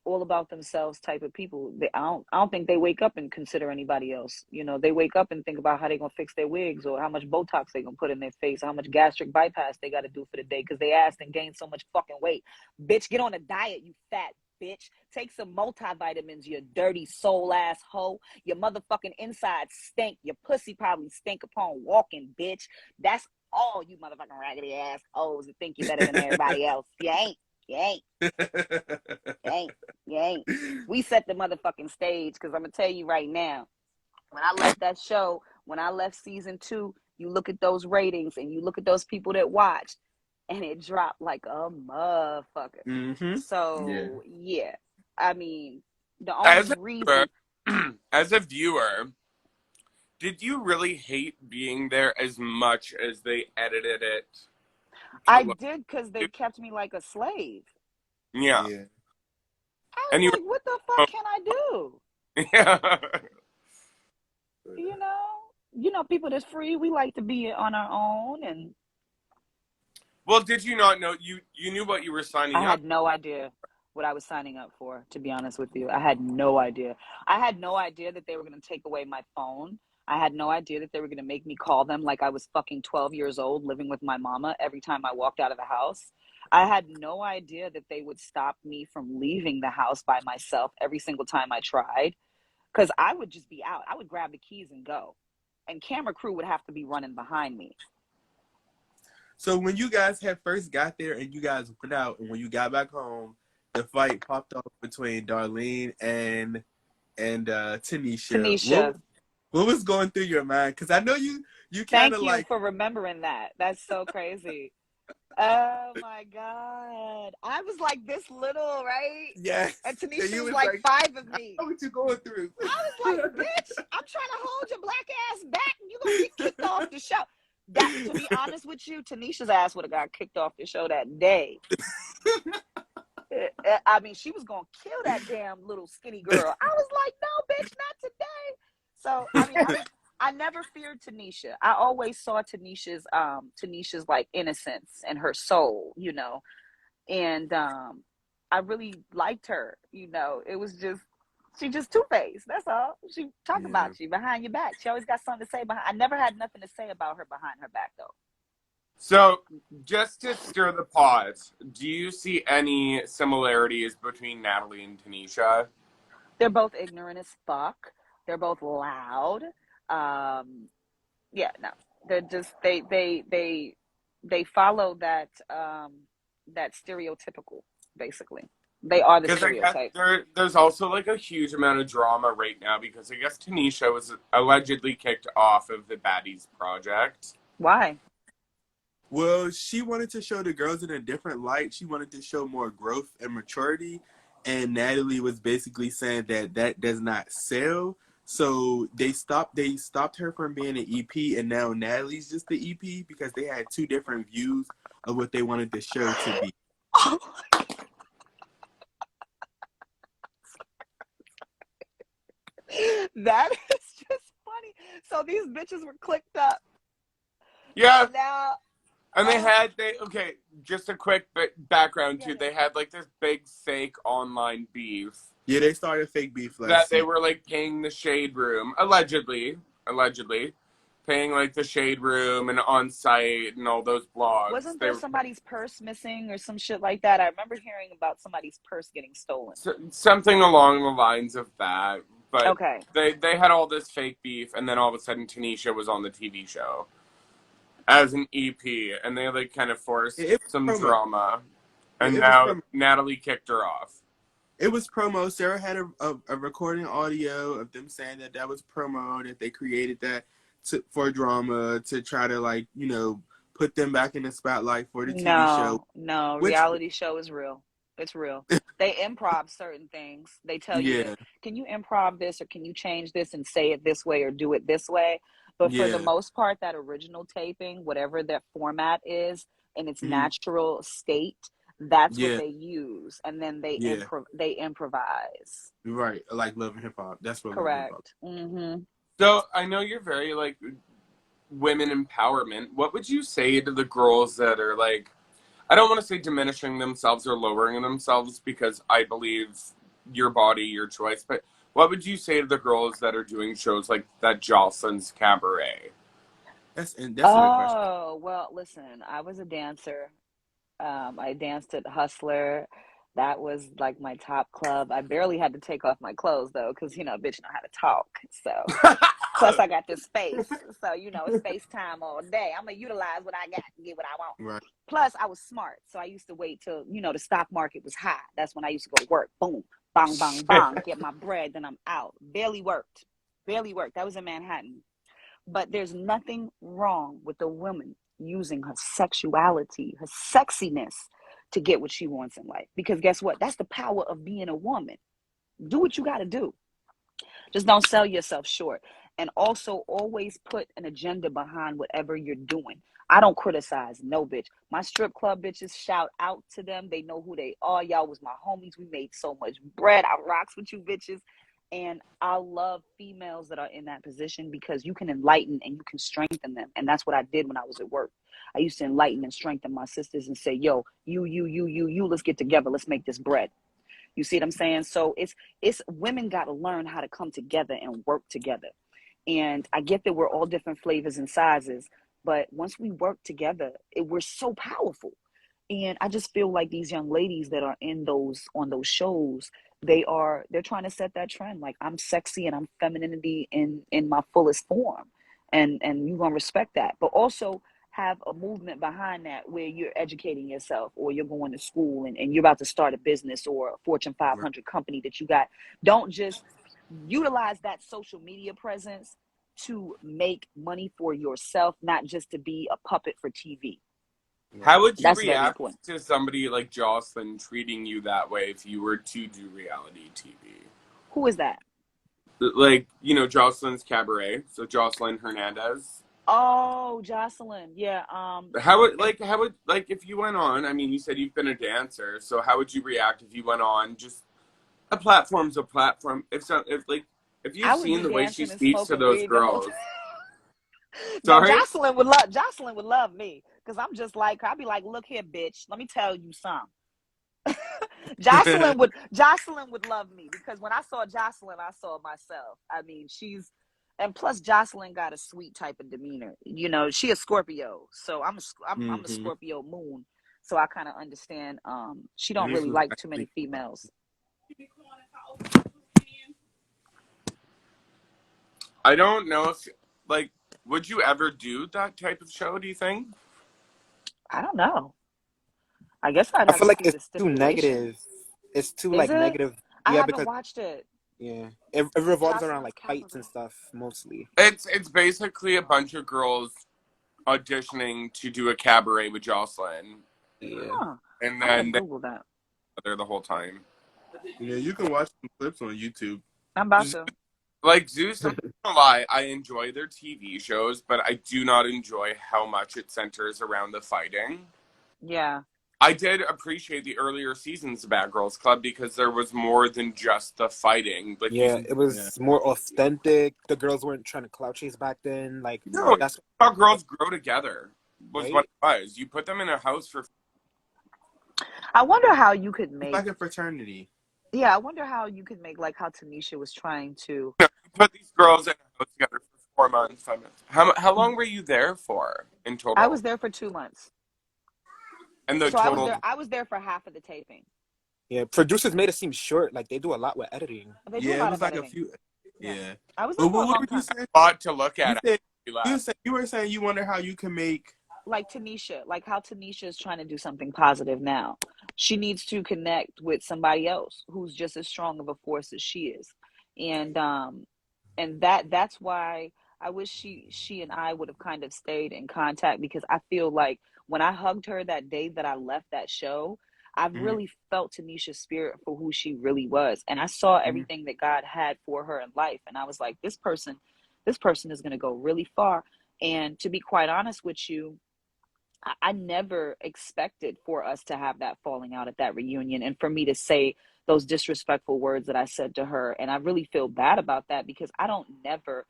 about themselves type of people. I don't think they wake up and consider anybody else. You know, they wake up and think about how they're gonna fix their wigs or how much Botox they're gonna put in their face, or how much gastric bypass they gotta do for the day because they asked and gained so much fucking weight. Bitch, get on a diet, you fat bitch. Take some multivitamins, you dirty soul ass hoe. Your motherfucking insides stink. Your pussy probably stink upon walking, bitch. That's all you motherfucking raggedy ass hoes that think you're better than everybody else. You ain't. You ain't. You ain't. You ain't. We set the motherfucking stage, because I'm going to tell you right now, when I left that show, when I left season 2, you look at those ratings and you look at those people that watched, and it dropped like a motherfucker.
Mm-hmm.
So, yeah. I mean, the
As
only
a
reason...
viewer, as a viewer, did you really hate being there as much as they edited it to
I
look?
did, because they kept me like a slave.
Yeah.
Yeah.
I
And you
was like, what the fuck
were,
can I do?
yeah.
You know, people that's free, we like to be on our own. And
Well, did you not know you knew what you were
I
signing up?
had no idea what I was signing up for, to be honest with you. I had no idea. I had no idea that they were going to take away my phone. I had no idea that they were going to make me call them like I was fucking 12 years old living with my mama every time I walked out of the house. I had no idea that they would stop me from leaving the house by myself every single time I tried, because I would just be out. I would grab the keys and go. And camera crew would have to be running behind me.
So when you guys had first got there and you guys went out, and when you got back home, the fight popped off between Darlene and Tanisha.
Tanisha,
What was going through your mind? Because I know you kind
thank
of
you
like,
for remembering that. That's so crazy. Oh my God. I was like this little, right?
yes,
And
and
Tanisha
you
was
was
like
like,
5 of me.
how what you going through?
I was like, bitch, I'm trying to hold your black ass back and you're going to get kicked off the show. That, to be honest with you, Tanisha's ass would have got kicked off the show that day. I mean, she was going to kill that damn little skinny girl. I was like, no, bitch, not today. So, I mean, I never feared Tanisha. I always saw Tanisha's like innocence and her soul, you know. And I really liked her, you know. It was just, she just two-faced. That's all. She talk
Yeah.
about you behind your back. She always got something to say behind. I never had nothing to say about her behind her back, though.
So, just to stir the pot, do you see any similarities between Natalie and Tanisha?
They're both ignorant as fuck. They're both loud. Yeah, no, they're just they follow that that stereotypical, basically. They are the
Because I guess
stereotype.
there's also like a huge amount of drama right now because I guess Tanisha was allegedly kicked off of the Baddies project.
Why?
Well, she wanted to show the girls in a different light. She wanted to show more growth and maturity. And Natalie was basically saying that that does not sell. So they stopped her from being an EP, and now Natalie's just the EP because they had two different views of what they wanted the show to be.
Oh. That is just funny. So these bitches were clicked up.
Yeah,
And now,
and okay, just a quick background too. They had like this big fake online beef.
Yeah, they started fake beef
That
last
they
season.
were like paying the Shade Room, allegedly, paying like the Shade Room and On Site and all those blogs.
wasn't
They
there
were
somebody's purse missing or some shit like that? I remember hearing about somebody's purse getting stolen.
something along the lines of that. But
Okay.
they had all this fake beef, and then all of a sudden Tanisha was on the TV show as an EP, and they like kind of forced
It was
some
promo.
drama, and
It was
now
promo.
Natalie kicked her off.
It was promo. Sarah had a recording audio of them saying that was promo, that they created that for drama to try to, like, you know, put them back in the spotlight for the TV show.
No,
Which,
reality show is real. It's real. They improv certain things. They tell you,
yeah,
can you improv this, or can you change this and say it this way or do it this way? But for the
yeah,
most part, that original taping, whatever that format is in its
mhm,
natural state, that's what
yeah,
they use. And then
yeah,
they improvise.
right. Like Love and Hip Hop. That's what Love and Hip Hop.
Correct. Mm-hmm.
So I know you're very like women empowerment. What would you say to the girls that are like, I don't want to say diminishing themselves or lowering themselves because I believe your body, your choice, but what would you say to the girls that are doing shows like that Jocelyn's Cabaret?
That's a good question.
Oh, well, listen, I was a dancer. I danced at Hustler. That was like my top club. I barely had to take off my clothes though, because you know, bitch know how to talk. So
Plus, I got this space. So, you know, it's FaceTime all day. I'm going to utilize what I got and get what I want.
Right.
Plus, I was smart. So I used to wait till, you know, the stock market was high. That's when I used to go work. Boom, bang, bang, bang. Get my bread. Then I'm out. Barely worked. Barely worked. That was in Manhattan. But there's nothing wrong with a woman using her sexuality, her sexiness to get what she wants in life. Because guess what? That's the power of being a woman. Do what you got to do. Just don't sell yourself short. And also always put an agenda behind whatever you're doing. I don't criticize no bitch. My strip club bitches, shout out to them. They know who they are. Y'all was my homies. We made so much bread. I rocks with you bitches. And I love females that are in that position because you can enlighten and you can strengthen them. And that's what I did when I was at work. I used to enlighten and strengthen my sisters and say, yo, you, let's get together. Let's make this bread. You see what I'm saying? So it's women got to learn how to come together and work together. And I get that we're all different flavors and sizes, but once we work together, we're so powerful. And I just feel like these young ladies that are on those shows, they're trying to set that trend. Like, I'm sexy and I'm femininity in my fullest form. And you're going to respect that. But also have a movement behind that where you're educating yourself or you're going to school and you're about to start a business or a Fortune 500 company that you got. Don't just utilize that social media presence to make money for yourself, not just to be a puppet for TV.
How would you
That's very
react
important.
to somebody like Jocelyn treating you that way if you were to do reality TV?
Who is that?
Like, you know, Jocelyn's Cabaret. So Jocelyn Hernandez.
Oh, Jocelyn. Yeah.
How would if you went on, I mean, you said you've been a dancer, so how would you react if you went on? Just a platform's a platform. If you've seen the way she speaks to those girls.
No,
Sorry?
Jocelyn would love me because I'm just like her. I'd be like, look here, bitch. Let me tell you something. Jocelyn would love me because when I saw Jocelyn, I saw myself. I mean, and plus Jocelyn got a sweet type of demeanor. You know, she a Scorpio, so I'm a Scorpio moon, so I kind of understand. She don't really like too many females.
I don't know if would you ever do that type of show? Do you think?
I don't know. I guess I'd
I
have
feel
to
like
see the
it's too
stipulation.
negative. It's too
Is it?
negative.
I
Yeah,
haven't
because
watched it.
yeah, it revolves around
Jocelyn's
like fights
capital.
and stuff mostly.
It's basically a bunch of girls auditioning to do a cabaret with Jocelyn.
Yeah.
Huh.
And
I'm gonna
then
Google that.
they're the whole time.
Yeah, you can watch some clips on YouTube.
I'm about to.
Like Zeus, I'm not gonna lie, I enjoy their TV shows, but I do not enjoy how much it centers around the fighting.
Yeah.
I did appreciate the earlier seasons of Bad Girls Club because there was more than just the fighting. Like,
Yeah, it was more authentic. The girls weren't trying to clout chase back then. Like,
no,
that's
how girls grow together was
right?
what it was. You put them in a house for.
I wonder how you could
It's
make.
like a fraternity.
Yeah, I wonder how you could make like how Tanisha was trying to.
You put these girls in a house together for 4 months, 5 months. How long were you there for in total?
I was there for 2 months.
And the
So
total.
I was there for half of the taping.
Yeah, producers made it seem short. Like, they do a lot with editing.
They do a lot
It was
of
like
editing.
a few. Yeah.
I was there for a long time.
A lot to look at.
You were saying you wonder how you can make.
Like Tanisha, like how Tanisha is trying to do something positive now. She needs to connect with somebody else who's just as strong of a force as she is. And that's why I wish she and I would have kind of stayed in contact, because I feel like when I hugged her that day that I left that show, I really felt Tanisha's spirit for who she really was. And I saw everything that God had for her in life. And I was like, this person is going to go really far. And to be quite honest with you, I never expected for us to have that falling out at that reunion and for me to say those disrespectful words that I said to her. And I really feel bad about that because I don't never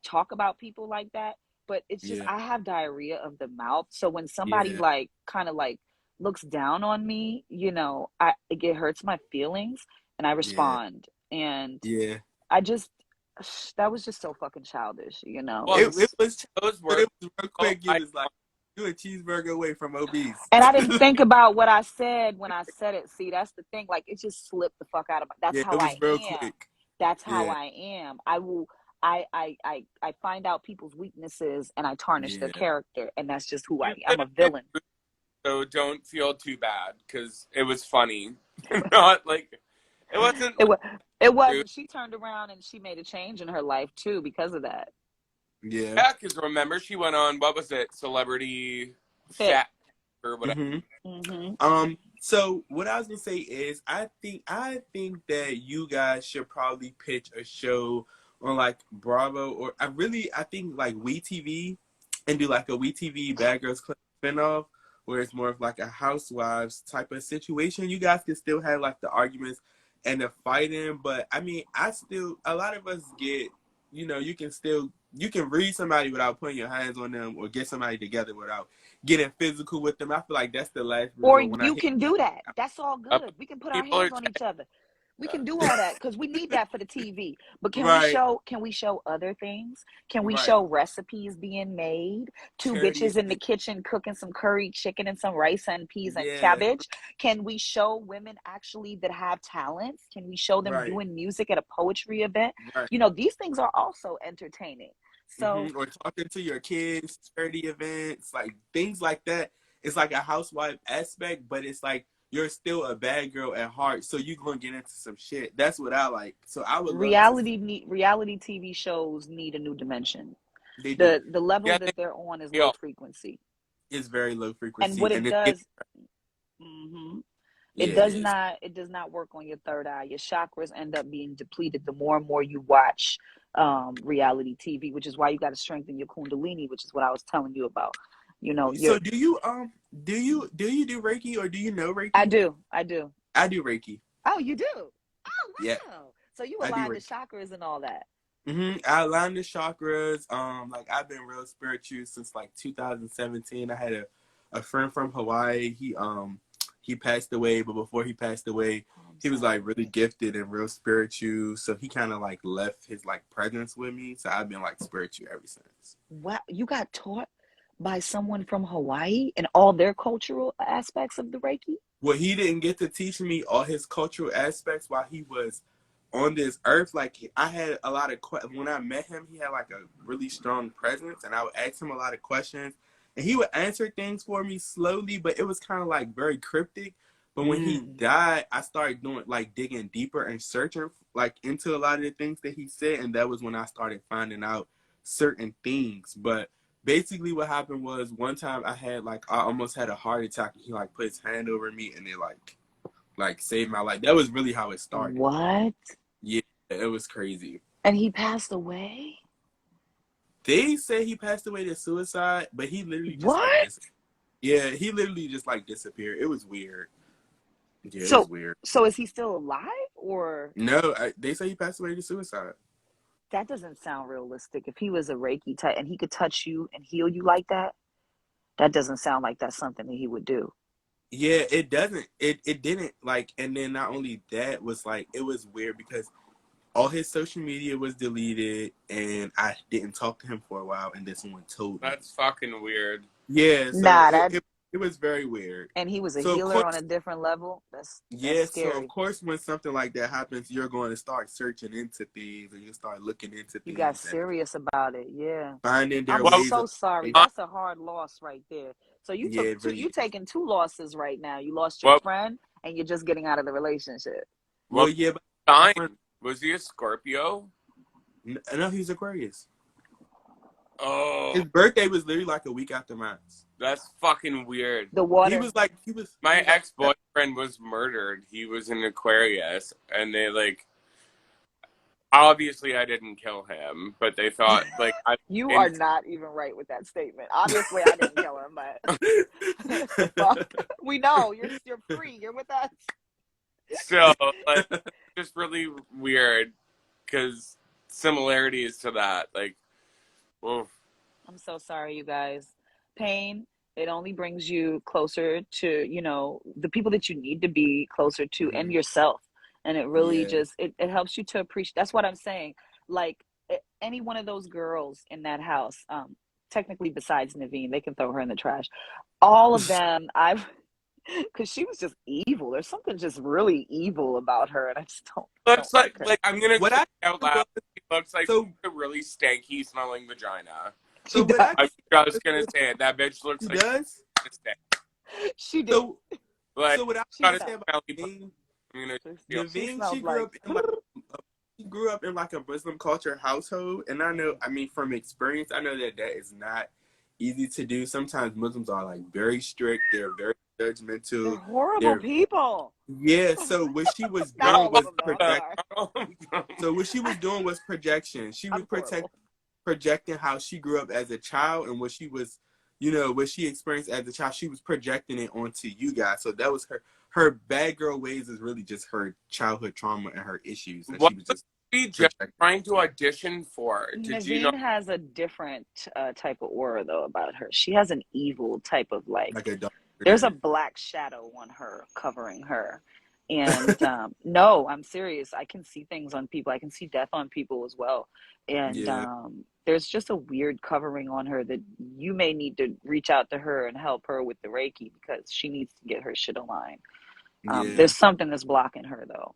talk about people like that. But it's just, I have diarrhea of the mouth. So when somebody like kind of like looks down on me, you know, it hurts my feelings and I respond. And I just, that was just so fucking childish, you know.
Well, it was real quick. You was like, you a cheeseburger away from obese.
And I didn't think about what I said when I said it. See, that's the thing. Like, it just slipped the fuck out of my. That's how I am.
Quick.
That's how I am. I find out people's weaknesses and I tarnish their
Yeah.
character, and that's just who I
You
am. I'm a
did
villain.
it, so don't feel too bad because it was funny. Not like it wasn't
It
like
was. It
rude.
was. She turned around and she made a change in her life too because of that.
Yeah.
Yeah, because remember she went on, what was it, Celebrity
Fit.
Fat or whatever.
So what I was gonna say is I think that you guys should probably pitch a show on like Bravo, or I think like WeTV, and do like a WeTV Bad Girls Club spinoff where it's more of like a housewives type of situation. You guys can still have like the arguments and the fighting, but I mean a lot of us get, you can read somebody without putting your hands on them, or get somebody together without getting physical with them. I feel like that's the last
Or
resort when I
you
hit.
can do that. That's all
Up,
good. We can put our
people are
hands on each other. We can do all that because we need that for the TV. But
Right,
can we show other things? Can we
right.
show recipes being made? Two
Charity
bitches in the
event.
kitchen cooking some curry chicken and some rice and peas and
Yeah,
cabbage? Can we show women actually that have talents? Can we show them
right,
doing music at a poetry event?
right.
These things are also entertaining. So
Or talking to your kids, charity events, like things like that. It's like a housewife aspect, but it's like you're still a bad girl at heart, so you're gonna get into some shit. That's what I like. So I would love to.
reality TV shows need a new dimension.
They do.
The level
yeah,
that they're on is low
deal.
frequency,
It's very low
and what
frequency,
it
and it
does, mhm,
yeah, it is.
it does not work on your third eye. Your chakras end up being depleted the more and more you watch reality TV, which is why you got to strengthen your kundalini, which is what I was telling you about.
So
Your
do you do Reiki, or do you know
I
Reiki?
do.
I do Reiki.
Oh, you do. Oh,
Yeah,
wow. So you
I do
align the
Reiki.
chakras and all that.
I aligned the chakras. Like I've been real spiritual since like 2017. I had a friend from Hawaii. He passed away, but before he passed away,
Oh, I'm
he was like
sorry.
really gifted and real spiritual. So he kind of like left his like presence with me. So I've been like spiritual ever since.
Wow, you got taught by someone from Hawaii and all their cultural aspects of the Reiki?
Well, he didn't get to teach me all his cultural aspects while he was on this earth. Like I had a lot of when I met him, he had like a really strong presence, and I would ask him a lot of questions, and he would answer things for me slowly, but it was kind of like very cryptic. But when he died, I started doing like digging deeper and searching like into a lot of the things that he said, and that was when I started finding out certain things. But basically what happened was one time I almost had a heart attack, and he like put his hand over me, and it like saved my life. That was really how it started.
What?
Yeah, it was crazy.
And he passed away?
They say he passed away to suicide, but he literally just like
What?
yeah, he literally just like disappeared. It was weird. Yeah, it was
So
weird.
so is he still alive, or
No, they say he passed away to suicide.
that doesn't sound realistic. If he was a Reiki type and he could touch you and heal you like that, that doesn't sound like that's something that he would do.
Yeah, it doesn't. It didn't like, and then not only that was like it was weird because all his social media was deleted, and I didn't talk to him for a while, and then someone told me.
That's fucking weird.
Yeah, so
Nah,
it was very weird.
and he was a
So of
healer on
course,
a different level. That's
yeah, so of
scary.
course when something like that happens, you're going to start searching into things, and you start looking into
You got
things and
serious about it. Yeah.
finding their
I'm
Well,
ways
so
of
sorry.
uh,
That's a hard loss right there. So
yeah, it
you
really is.
taking two losses right now. You lost your
well,
friend and you're just getting out of the relationship.
Well,
well,
yeah, but my
sign.
friend,
Was he a Scorpio?
no, he's Aquarius.
Oh,
His birthday was literally like a week after mine.
that's fucking weird.
The
He
water.
was like, he was
My
like,
ex-boyfriend was murdered. He was in Aquarius, and they like obviously I didn't kill him, but they thought like I
You are
and
not even right with that statement. Obviously I didn't kill him, but the fuck? We know you're free. You're with us.
so like just really weird because similarities to that like oof.
I'm so sorry, you guys. Pain, it only brings you closer to, the people that you need to be closer to and
Mhm.
yourself. And it really
Yeah.
just, it helps you to appreciate. That's what I'm saying. Like any one of those girls in that house, technically besides Neveen, they can throw her in the trash. All of them, because she was just evil. There's something just really evil about her, and I just don't
Looks
like her.
like I'm gonna
What
say
I
it out
was
loud. She looks like
so
a really stanky smelling vagina.
She
so what
does.
I
I'm just gonna say it. That bitch looks
she
like
does.
a stank.
She did.
So
Like,
so what I
She
was
gotta
gonna say
smelled.
about
smell you.
Neveen,
I'm gonna feel.
She
Neveen,
smelled like.
she grew up in like a Muslim culture household, and I know, I mean, from experience, I know that is not easy to do. Sometimes Muslims are like very strict. They're very
They're
judgmental.
horrible
They're
people.
Yeah. So what she was
Not
doing
all of
was
them, though. I'm
project.
sorry.
Not all of them.
So what she was doing was projection. She was
I'm horrible.
projecting how she grew up as a child and what she was, you know, what she experienced as a child. She was projecting it onto you guys. So that was her bad girl ways is really just her childhood trauma and her issues that
What
she was
was
just
she just
projecting.
trying to audition for? Did you know?
Naveen has a different type of aura, though, about her. She has an evil type of like.
Like a dog.
There's a black shadow on her covering her. And no, I'm serious. I can see things on people. I can see death on people as well. And
Yeah.
there's just a weird covering on her that you may need to reach out to her and help her with the Reiki because she needs to get her shit aligned.
Yeah.
There's something that's blocking her though.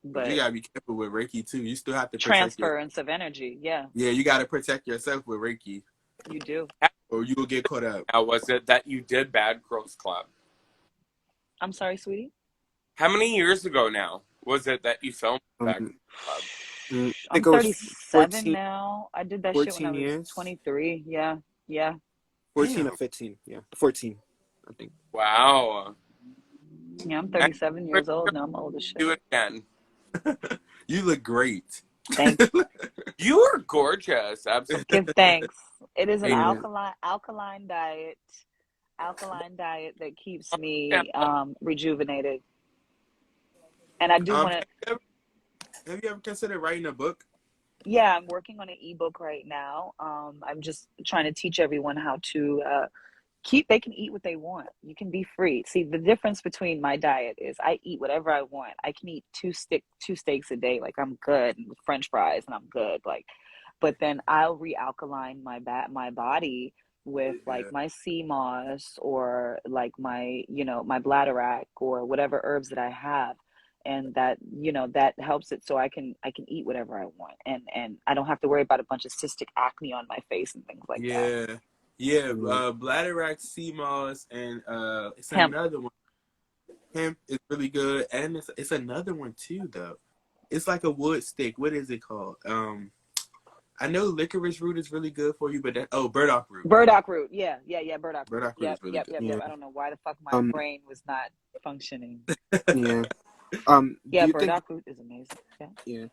But you
But
gotta be careful with Reiki too. You still have to protect your
transference of energy, yeah,
Yeah, you gotta protect yourself with Reiki.
you do.
Or you will get caught up.
How was it that you did Bad Girls Club?
I'm sorry, sweetie.
How many years ago now was it that you filmed Bad Girls Club?
I
I'm
think it was
37 now. I did that shit when I
14
was
years.
23. Yeah, yeah.
14
Damn.
or 15. Yeah, 14, I think.
Wow.
Yeah, I'm 37 years old now. I'm old as
Do
shit.
it again.
You look great.
Thank you.
You are gorgeous. Absolutely.
Give thanks. It is an
Yeah.
alkaline diet that keeps
Yeah.
me rejuvenated. And I do want to.
Have you ever considered writing a book?
Yeah, I'm working on an ebook right now. I'm just trying to teach everyone how to they can eat what they want. You can be free. See, the difference between my diet is I eat whatever I want. I can eat two steaks a day, like I'm good, and with French fries, and I'm good. Like, but then I'll realkaline my body with like
Yeah.
my sea moss or like my my bladderwrack or whatever herbs that I have, and that helps it so I can eat whatever I want, and I don't have to worry about a bunch of cystic acne on my face and things like that.
Yeah. Yeah.
Mm.
Bladderwrack, sea moss, and it's
Hemp.
another one. Hemp is really good. And it's another one too though. It's like a wood stick. What is it called? I know licorice root is really good for you, but burdock root.
Burdock root. Yeah. Burdock root.
Burdock root is really good.
Yeah.
I don't know why the fuck my
Um.
brain was not functioning.
Yeah.
Yeah,
Do you think?
burdock root is amazing. Yeah.
Yeah.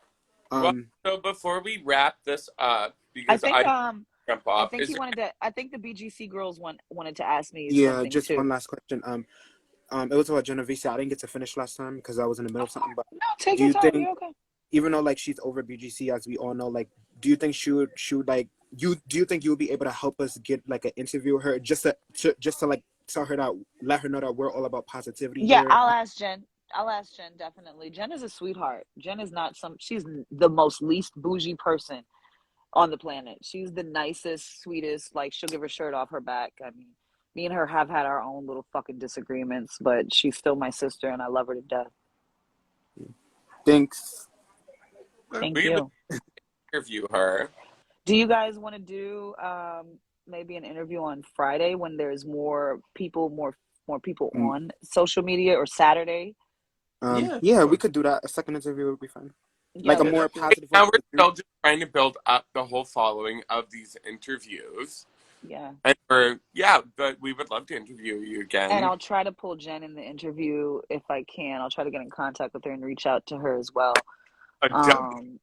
Well, so before we wrap this up, because I jump off,
I think the BGC girls wanted to ask me
Yeah.
something
Just
too.
one last question. It was about Genovese. I didn't get to finish last time because I was in the middle of something. But
No, take
do
your
you
time.
think,
You're okay.
even though like she's over BGC, as we all know, like, do you think she would like do you think you would be able to help us get like an interview with her just to like tell her that, let her know that we're all about positivity
Yeah,
here?
I'll ask Jen. Definitely. Jen is a sweetheart. Jen is not she's the most least bougie person on the planet. She's the nicest, sweetest, like she'll give her shirt off her back. I mean, me and her have had our own little fucking disagreements, but she's still my sister and I love her to death.
Thanks.
Thank
we
you.
would interview her.
Do you guys want to do maybe an interview on Friday when there's more people on social media, or Saturday?
Yeah.
Yeah,
Sure.
we could do that. A second interview would be fine.
Yeah,
Like a
let's
more
do it.
positive.
Now we're still just trying to build up the whole following of these interviews.
Yeah.
And but we would love to interview you again.
And I'll try to pull Jen in the interview if I can. I'll try to get in contact with her and reach out to her as well.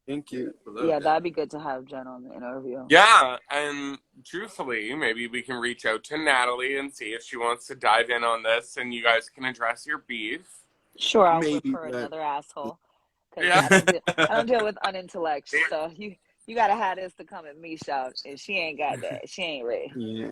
Thank you.
Yeah, that'd be good to have Jen on the interview.
Yeah, and truthfully, maybe we can reach out to Natalie and see if she wants to dive in on this, and you guys can address your beef.
Sure, I'll
Maybe,
whip her
but-
another asshole.
Yeah.
I don't deal with unintellect, so you gotta have this to come at me, shout, and she ain't got that. She ain't ready.
Yeah.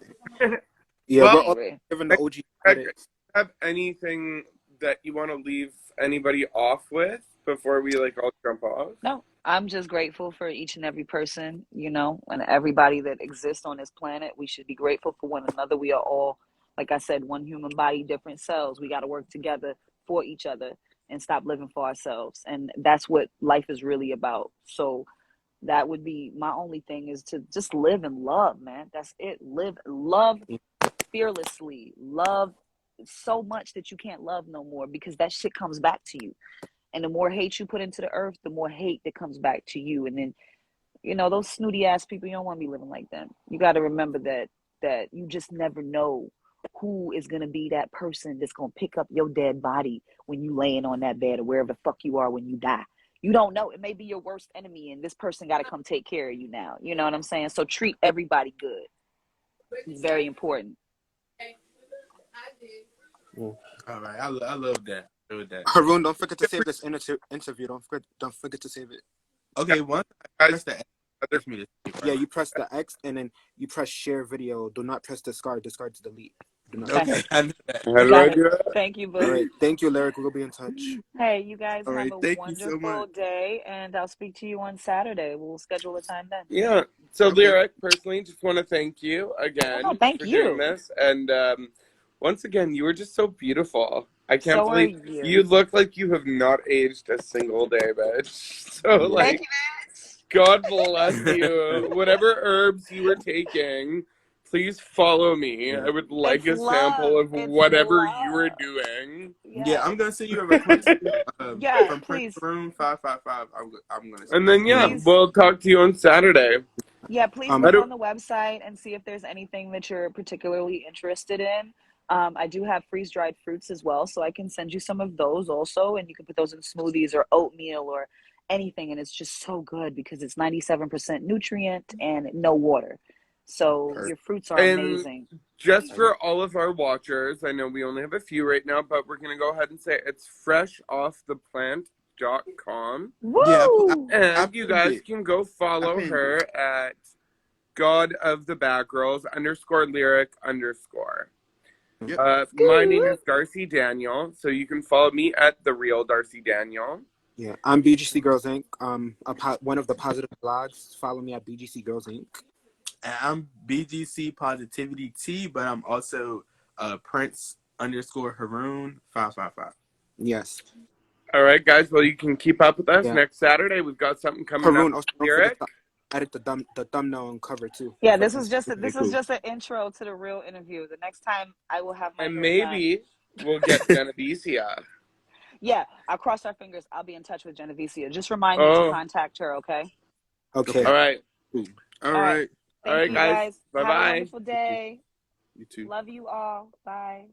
Yeah,
Well,
we're all giving the OG credit.
Have anything that you want to leave anybody off with before we all jump off?
No, I'm just grateful for each and every person, and everybody that exists on this planet. We should be grateful for one another. We are all, Like I said, one human body, different cells. We got to work together for each other and stop living for ourselves. And that's what life is really about. So that would be my only thing, is to just live and love, man. That's it. Love fearlessly. Love so much that you can't love no more, because that shit comes back to you. And the more hate you put into the earth, the more hate that comes back to you. And then, you know, those snooty ass people, you don't want to be living like them. You got to remember that you just never know who is going to be that person that's going to pick up your dead body when you laying on that bed or wherever the fuck you are when you die. You don't know. It may be your worst enemy, and this person got to come take care of you now. You know what I'm saying? So treat everybody good. It's very important.
All right, I love that.
Karoon, don't forget to save this interview. Don't forget to save it.
Okay, once I press the X, press me to save, right?
Yeah, you press the X and then you press share video. Do not press discard. Discard to delete. Do not.
Okay, I know that.
How do
Got
I
it.
do it?
Thank you, boo.
All right. Thank you, Lyric. We'll be in touch.
Hey, you guys
All
have
right,
a
thank you so
wonderful
much.
day, and I'll speak to you on Saturday. We'll schedule a time then.
Yeah. So,
Okay.
Lyric, personally, just want to thank you again
Oh, thank
for
you.
doing this. And once again, you were just so beautiful. I can't
So are
believe
you.
you look like you have not aged a single day, bitch. So,
Yeah.
like,
Thank you.
God bless you. Whatever herbs you were taking, please follow me.
Yeah.
I would like
It's
a sample
love.
of
It's
whatever you were
love.
doing.
Yeah, I'm
Yes.
gonna send you a request
Yeah,
from Prince
please.
Room 555. I'm gonna
And
send
then,
it.
yeah,
Please.
we'll talk to you on Saturday.
Yeah, please
I
look
don't.
on the website and see if there's anything that you're particularly interested in. I do have freeze-dried fruits as well, so I can send you some of those also, and you can put those in smoothies or oatmeal or anything, and it's just so good because it's 97% nutrient and no water. So your fruits are
And
amazing.
just for all of our watchers, I know we only have a few right now, but we're going to go ahead and say it's freshofftheplant.com.
Yeah,
Woo!
I
And you
pinned
guys
it.
can go follow
pinned
her at God of the Bad Girls _lyric_.
Yep.
My name is Darcy Daniel, so you can follow me at The Real Darcy Daniel.
Yeah, I'm BGC Girls Inc. One of the positive blogs. Follow me at BGC Girls Inc.
And I'm BGCPOSITIVITEA, but I'm also Prince _Haroon 555.
Yes.
All right, guys. Well, you can keep up with us
Yeah.
next Saturday. We've got something coming
Karoon,
up.
also don't
Lyric.
forget to edit the thumbnel and cover too.
Yeah, this was just
Cool.
just an intro to the real interview. The next time I will have my
And
hair done.
maybe we'll get Genevicia.
Yeah, I'll cross our fingers. I'll be in touch with Genevicia. Just remind me to contact her, okay?
Okay.
All right.
Cool.
All right.
All right,
Thank you,
guys.
guys.
Bye-bye.
Have a wonderful day.
You too.
Love you all. Bye.